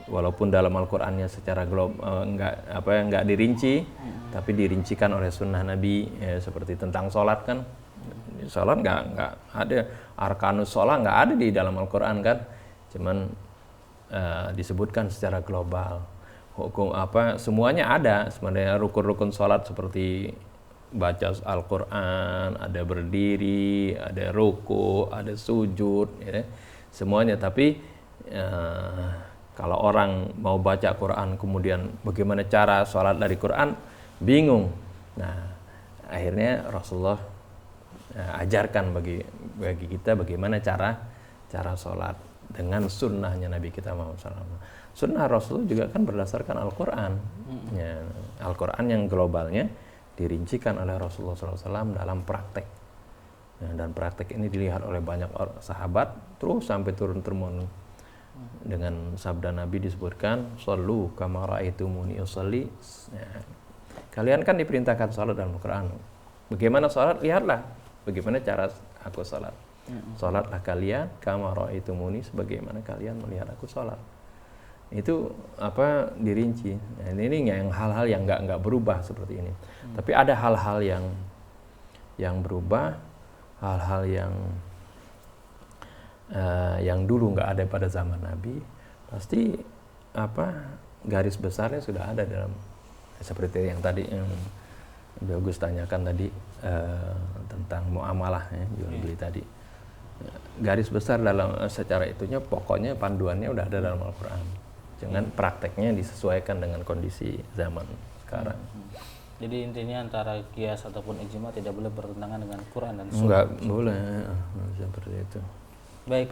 walaupun dalam Al-Qur'annya secara global nggak dirinci, tapi dirincikan oleh sunnah Nabi, ya, seperti tentang sholat kan. Sholat nggak ada, arkanus sholat nggak ada di dalam Al-Qur'an kan, cuman disebutkan secara global. Hukum semuanya ada sebenarnya, rukun-rukun sholat seperti baca Al-Quran, ada berdiri, ada ruku, ada sujud ya, semuanya. Tapi kalau orang mau baca Quran kemudian bagaimana cara sholat dari Quran, bingung. Nah, akhirnya Rasulullah ajarkan bagi kita bagaimana cara sholat dengan sunnahnya Nabi kita Muhammad SAW. Sunnah Rasul juga kan berdasarkan Al-Quran. Ya, Al-Quran yang globalnya dirincikan oleh Rasulullah SAW dalam praktek. Ya, dan praktek ini dilihat oleh banyak sahabat terus sampai turun-temurun. Dengan sabda Nabi disebutkan, "Shallu kama ra'aitumuni usolli." Ya, kalian kan diperintahkan salat dalam Al-Quran. Bagaimana salat? Lihatlah bagaimana cara aku salat. Salatlah kalian kama ra'aitumuni, sebagaimana kalian melihat aku salat. Itu dirinci. Nah, ini yang hal-hal yang nggak berubah seperti ini. Tapi ada hal-hal yang berubah, hal-hal yang dulu nggak ada pada zaman Nabi. Pasti garis besarnya sudah ada dalam, seperti yang tadi yang Bagus tanyakan tadi tentang muamalah ya, jual beli tadi. Garis besar dalam secara itunya, pokoknya panduannya udah ada dalam Al-Quran. Jangan prakteknya disesuaikan dengan kondisi zaman sekarang.
Jadi intinya antara qiyas ataupun ijma tidak boleh bertentangan dengan Quran dan Sunnah.
Enggak boleh seperti itu.
Baik,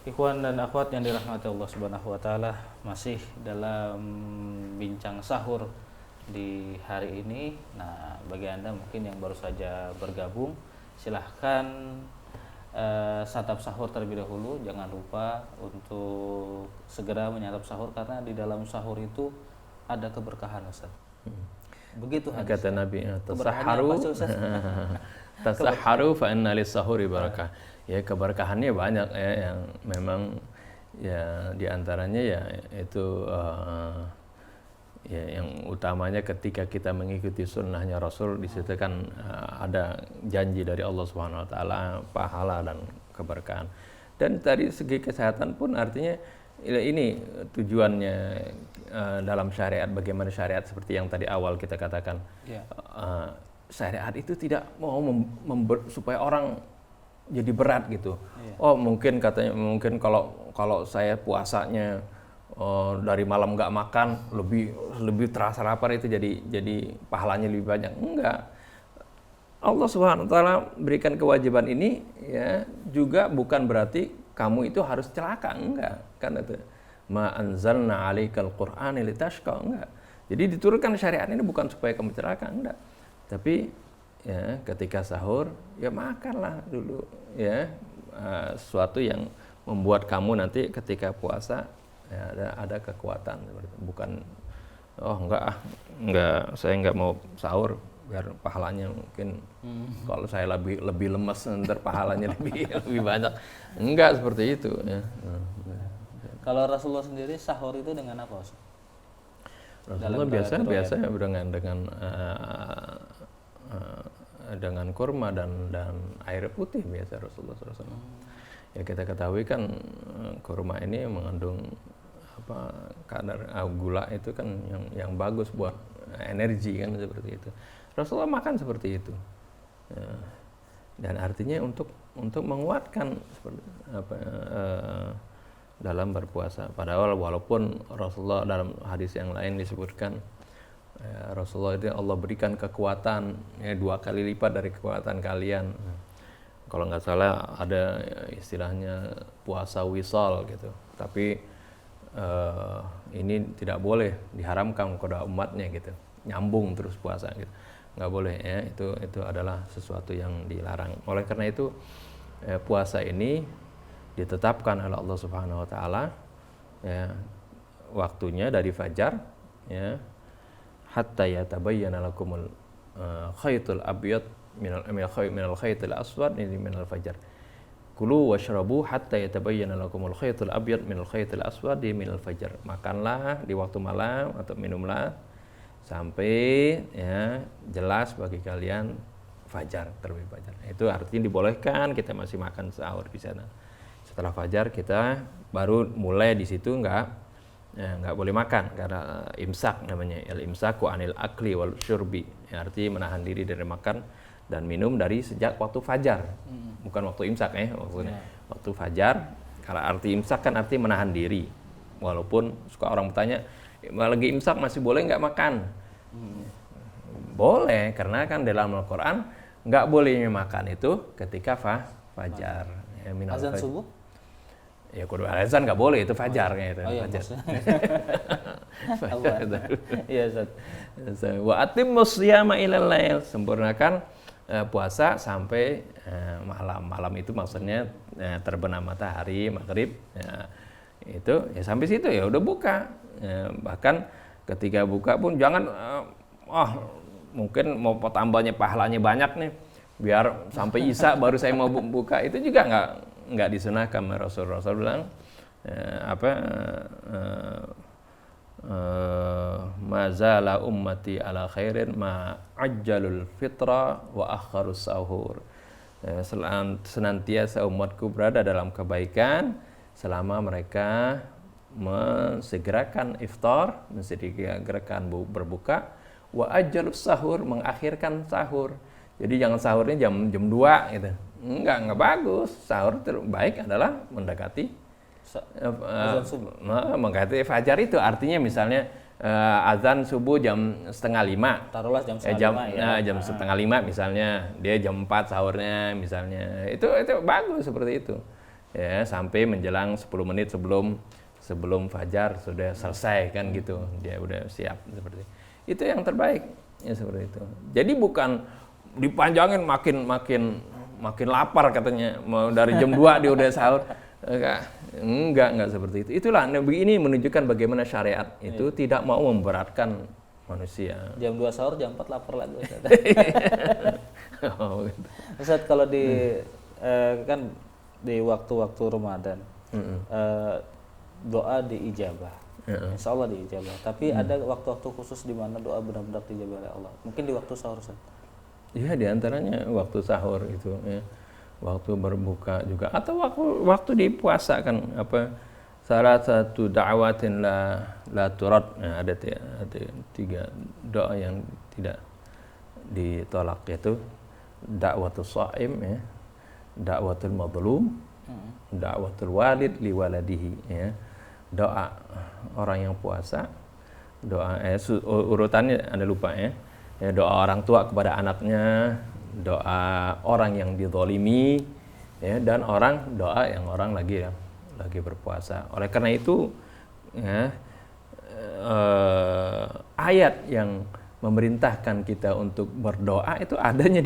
ikhwan dan akhwat yang dirahmati Allah Subhanahu wa taala, masih dalam bincang sahur di hari ini. Nah, bagi Anda mungkin yang baru saja bergabung, silahkan santap sahur terlebih dahulu. Jangan lupa untuk segera menyantap sahur, karena di dalam sahur itu ada keberkahan, Ustaz. Begitu
kata Nabi, tasaharu fa inna lis-sahuri barakah. Ya, keberkahannya banyak ya, yang memang Ya, di antaranya ya itu ya yang utamanya ketika kita mengikuti sunnahnya Rasul, di situ kan ada janji dari Allah Subhanahu Wa Taala pahala dan keberkahan. Dan dari segi kesehatan pun artinya ini tujuannya dalam syariat, bagaimana syariat seperti yang tadi awal kita katakan. Syariat itu tidak mau supaya orang jadi berat gitu. Oh mungkin katanya kalau saya puasanya dari malam nggak makan lebih terasa lapar, itu jadi pahalanya lebih banyak. Enggak. Allah Subhanahu wa taala berikan kewajiban ini ya juga bukan berarti kamu itu harus celaka, enggak. Kan itu ma anzalna 'alaikal qur'ana litashqa, enggak. Jadi diturunkan syariat ini bukan supaya kamu celaka, enggak. Tapi ya ketika sahur ya makanlah dulu ya sesuatu yang membuat kamu nanti ketika puasa ya, ada kekuatan seperti itu. Bukan enggak saya enggak mau sahur biar pahalanya mungkin kalau saya lebih lemes ntar pahalanya lebih banyak. Enggak seperti itu ya.
Kalau Rasulullah sendiri sahur itu dengan apa?
Rasulullah biasa dengan kurma dan air putih biasa Rasulullah SAW. Ya kita ketahui kan kurma ini mengandung kadar gula itu kan yang bagus buat energi kan, seperti itu. Rasulullah makan seperti itu. Dan artinya untuk menguatkan dalam berpuasa. Padahal walaupun Rasulullah dalam hadis yang lain disebutkan Rasulullah itu Allah berikan kekuatan 2 kali lipat dari kekuatan kalian. Kalau nggak salah ada istilahnya puasa wisal gitu. Tapi ini tidak boleh, diharamkan kepada umatnya gitu. Nyambung terus puasa gitu. Nggak boleh ya, itu adalah sesuatu yang dilarang. Oleh karena itu puasa ini ditetapkan oleh Allah Subhanahu wa taala ya, waktunya dari fajar ya hatta yatabayyana lakumul khaytul abyad minal khaytil aswad minal fajar. Kulu washrabu hatta yatabayyana lakumul khaytul abyad minal khaytil aswad minal fajar. Makanlah di waktu malam atau minumlah sampai ya jelas bagi kalian fajar, terbit fajar. Itu artinya dibolehkan kita masih makan sahur di sana. Setelah fajar kita baru mulai di situ nggak boleh makan karena imsak namanya, imsaku anil akli wal syurbi. Ya, artinya menahan diri dari makan dan minum dari sejak waktu fajar. Bukan waktu imsak waktu fajar. Kalau arti imsak kan arti menahan diri. Walaupun suka orang bertanya, lagi imsak masih boleh nggak makan? Boleh, karena kan dalam Al-Quran nggak bolehnya makan itu ketika fajar. Ya,
azan subuh?
Ya kudu azan nggak boleh, itu fajar gitu.
Oh iya,
fajar.
Iya, Ustaz.
Wa atimmus shiyama ilal lail, sempurnakan puasa sampai malam. Malam itu maksudnya terbenam matahari maghrib. Itu ya sampai situ ya udah buka. Bahkan ketika buka pun jangan mungkin mau tambahnya pahalanya banyak nih biar sampai isya baru saya mau buka, itu juga nggak disunahkan. Rasul bilang mazala ummati ala khairin ma ajjalul fitra wa akharus sahur. Senantiasa umatku berada dalam kebaikan selama mereka mensegerakan iftar, mensegerakan berbuka, wa ajjalus sahur, mengakhirkan sahur. Jadi jangan sahurnya jam 2 gitu. Enggak bagus. Sahur terbaik adalah mendekati mendekati fajar. Itu artinya misalnya azan subuh jam 4:30.
Taruhlah jam 4:30 ya.
Jam 4:30 misalnya, dia jam 4 sahurnya misalnya. Itu bagus seperti itu. Ya, sampai menjelang 10 menit sebelum fajar sudah selesai kan gitu. Dia udah siap seperti itu. Itu yang terbaik ya, seperti itu. Jadi bukan dipanjangin makin lapar katanya, mau dari jam 2 dia udah sahur. Enggak seperti itu. Itulah ini menunjukkan bagaimana syariat itu tidak mau memberatkan manusia.
Jam 2 sahur, jam 4 lapar lagi. Gitu. Ustaz, kalau di kan di waktu-waktu Ramadan doa diijabah. Insya Allah diijabah. Tapi ada waktu-waktu khusus di mana doa benar-benar diijabah oleh Allah. Mungkin di waktu sahur, Ustaz.
Iya, diantaranya waktu sahur itu, ya. Waktu berbuka juga, atau waktu di puasa kan, apa, salah satu da'watin la turad. Nah, ada 3 doa yang tidak ditolak, yaitu da'watul sha'im, ya, da'watul madlum, da'watul walid li waladihi, ya. Doa orang yang puasa, doa urutannya Anda lupa, ya. Ya, doa orang tua kepada anaknya, doa orang yang dizalimi, ya, dan doa yang orang lagi berpuasa. Oleh karena itu, ya, ayat yang memerintahkan kita untuk berdoa itu adanya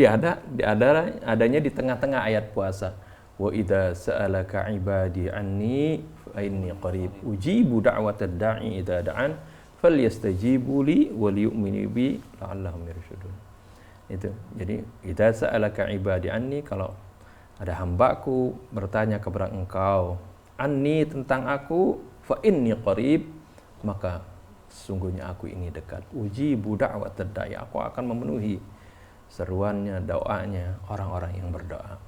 di tengah-tengah ayat puasa. Wa idza sa'alaka ibadi anni fa inni qarib ujibu da'watad da'i idza da'an falyastajibu li wal yu'minu bi la'allahum yarshudun. Itu. Jadi, idza sa'alaka ibadi anni, kalau ada hambaku bertanya kepada engkau anni, tentang aku, fa inni qarib, maka sesungguhnya aku ini dekat. Ujibu da'watad da'i, aku akan memenuhi seruannya, doanya orang-orang yang berdoa.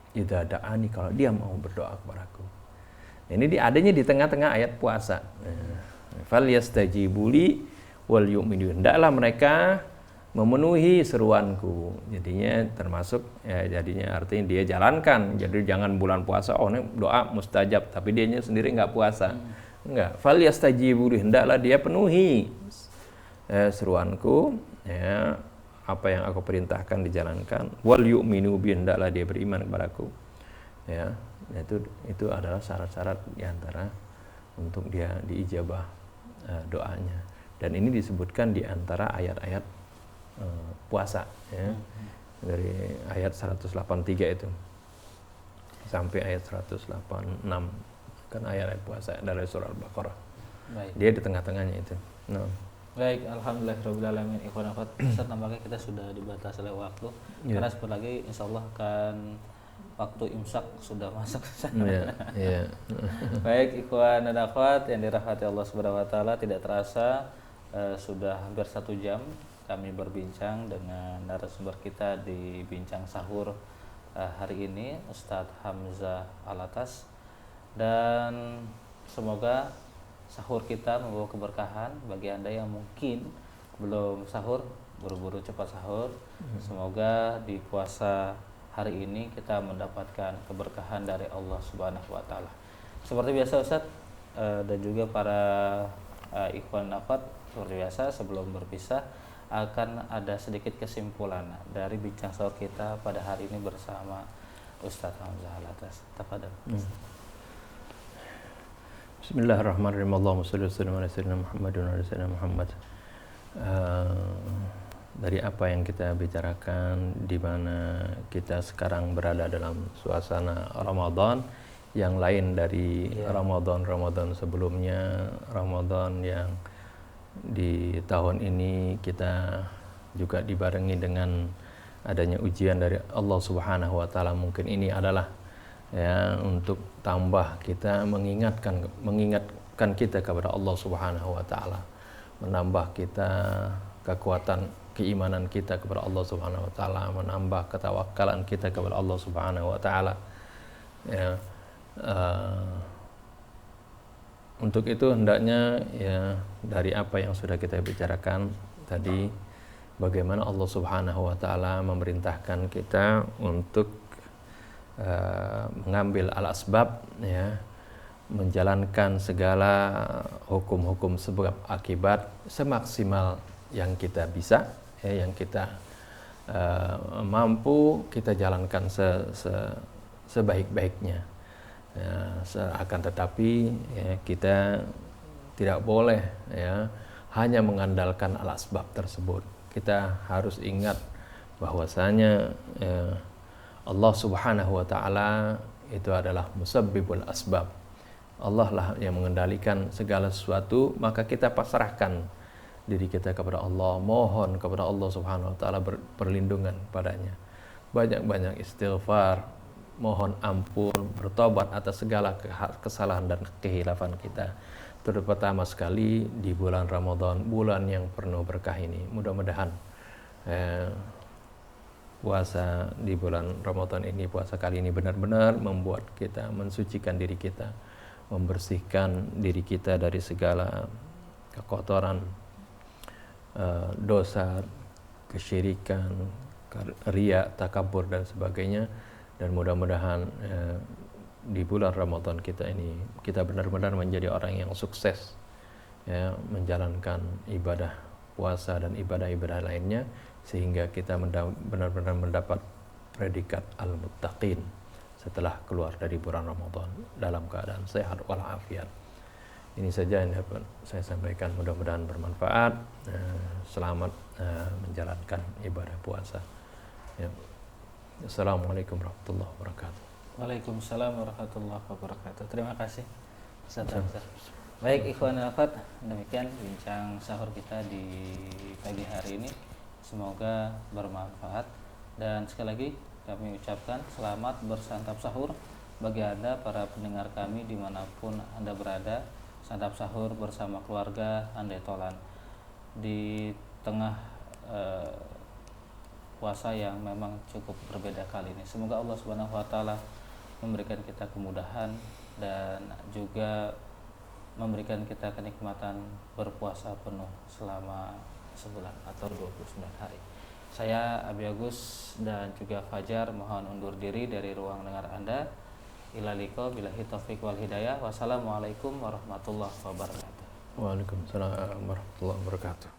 Idza da'ani, kalau dia mau berdoa kepadaku. Ini adanya di tengah-tengah ayat puasa. Falyastajibu li wal yu'minu, hendaklah mereka memenuhi seruanku. Jadinya termasuk, ya, jadinya artinya dia jalankan. Jadi jangan bulan puasa ini doa mustajab tapi dianya sendiri enggak puasa. Enggak. Falyastajibu li, hendaklah dia penuhi seruanku, ya, apa yang aku perintahkan dijalankan. Wal yu'minu bi, hendaklah dia beriman kepadaku. Ya, itu adalah syarat-syarat diantara untuk dia diijabah doanya. Dan ini disebutkan di antara ayat-ayat puasa, ya. Dari ayat 183 itu sampai ayat 186 kan ayat-ayat puasa dari surah Al-Baqarah. Baik. Dia di tengah-tengahnya itu. Nah.
Baik, alhamdulillahirabbil alamin. Ikhwan akhwat, Ustaz, nampaknya kita sudah dibatasi oleh waktu. Yeah. Karena sebentar lagi insyaallah akan waktu imsak sudah masuk. Yeah. Baik, ikhwan dan akhwat yang dirahmati Allah Subhanahu wa taala, tidak terasa sudah hampir 1 jam kami berbincang dengan narasumber kita di Bincang Sahur hari ini, Ustadz Hamzah Alatas, dan semoga sahur kita membawa keberkahan bagi Anda yang mungkin belum sahur, buru-buru cepat sahur. Semoga di puasa hari ini kita mendapatkan keberkahan dari Allah Subhanahu wa taala. Seperti biasa Ustadz dan juga para ikhwan akhwat, seperti biasa sebelum berpisah akan ada sedikit kesimpulan dari bincang sahur kita pada hari ini bersama Ustadz Hamzah Alatas. Tafadhol.
Bismillahirrahmanirrahim. Allahumma shalli wa sallim ala sayyidina Muhammadin wa ala sayyidina Muhammad. Dari apa yang kita bicarakan, di mana kita sekarang berada dalam suasana Ramadan yang lain dari Ramadan sebelumnya, Ramadan yang di tahun ini kita juga dibarengi dengan adanya ujian dari Allah Subhanahu wa taala. Mungkin ini adalah, ya, untuk tambah kita mengingatkan kita kepada Allah Subhanahu wa taala, menambah kita kekuatan keimanan kita kepada Allah Subhanahu wa taala, menambah ketawakkalan kita kepada Allah Subhanahu wa taala. Ya, untuk itu hendaknya, ya, dari apa yang sudah kita bicarakan tadi, bagaimana Allah Subhanahu wa taala memerintahkan kita untuk mengambil al-asbab, ya, menjalankan segala hukum-hukum sebab akibat semaksimal yang kita bisa, ya, yang kita mampu kita jalankan sebaik-baiknya. Ya, akan tetapi, ya, kita tidak boleh, ya, hanya mengandalkan al-asbab tersebut. Kita harus ingat bahwasanya, ya, Allah Subhanahu wa taala itu adalah musabbibul asbab. Allah lah yang mengendalikan segala sesuatu, maka kita pasrahkan diri kita kepada Allah, mohon kepada Allah Subhanahu wa taala perlindungan padanya. Banyak-banyak istighfar, mohon ampun, bertobat atas segala kesalahan dan kehilafan kita. Terutama sekali di bulan Ramadan, bulan yang penuh berkah ini. Mudah-mudahan puasa di bulan Ramadan ini, puasa kali ini benar-benar membuat kita mensucikan diri kita, membersihkan diri kita dari segala kekotoran, dosa, kesyirikan, riya, takabur dan sebagainya. Dan mudah-mudahan di bulan Ramadan kita ini kita benar-benar menjadi orang yang sukses, ya, menjalankan ibadah puasa dan ibadah-ibadah lainnya, sehingga kita benar-benar mendapat predikat al-muttaqin setelah keluar dari bulan Ramadan dalam keadaan sehat walafiat. Ini saja yang dapat saya sampaikan, mudah-mudahan bermanfaat. Selamat menjalankan ibadah puasa, ya. Assalamualaikum warahmatullahi wabarakatuh.
Waalaikumsalam warahmatullahi wabarakatuh. Terima kasih Ustaz Hamzah. Baik ikhwan dan akhwat, demikian bincang sahur kita di pagi hari ini. Semoga bermanfaat, dan sekali lagi kami ucapkan selamat bersantap sahur bagi Anda para pendengar kami dimanapun Anda berada. Santap sahur bersama keluarga Andai Tolan di tengah puasa yang memang cukup berbeda kali ini. Semoga Allah Subhanahu wa taala memberikan kita kemudahan dan juga memberikan kita kenikmatan berpuasa penuh selama sebulan atau 29 hari. Saya Abi Agus dan juga Fajar mohon undur diri dari ruang dengar Anda. Ila liqa billahi taufiq wal hidayah. Wassalamualaikum warahmatullahi wabarakatuh.
Waalaikumsalam warahmatullahi wabarakatuh.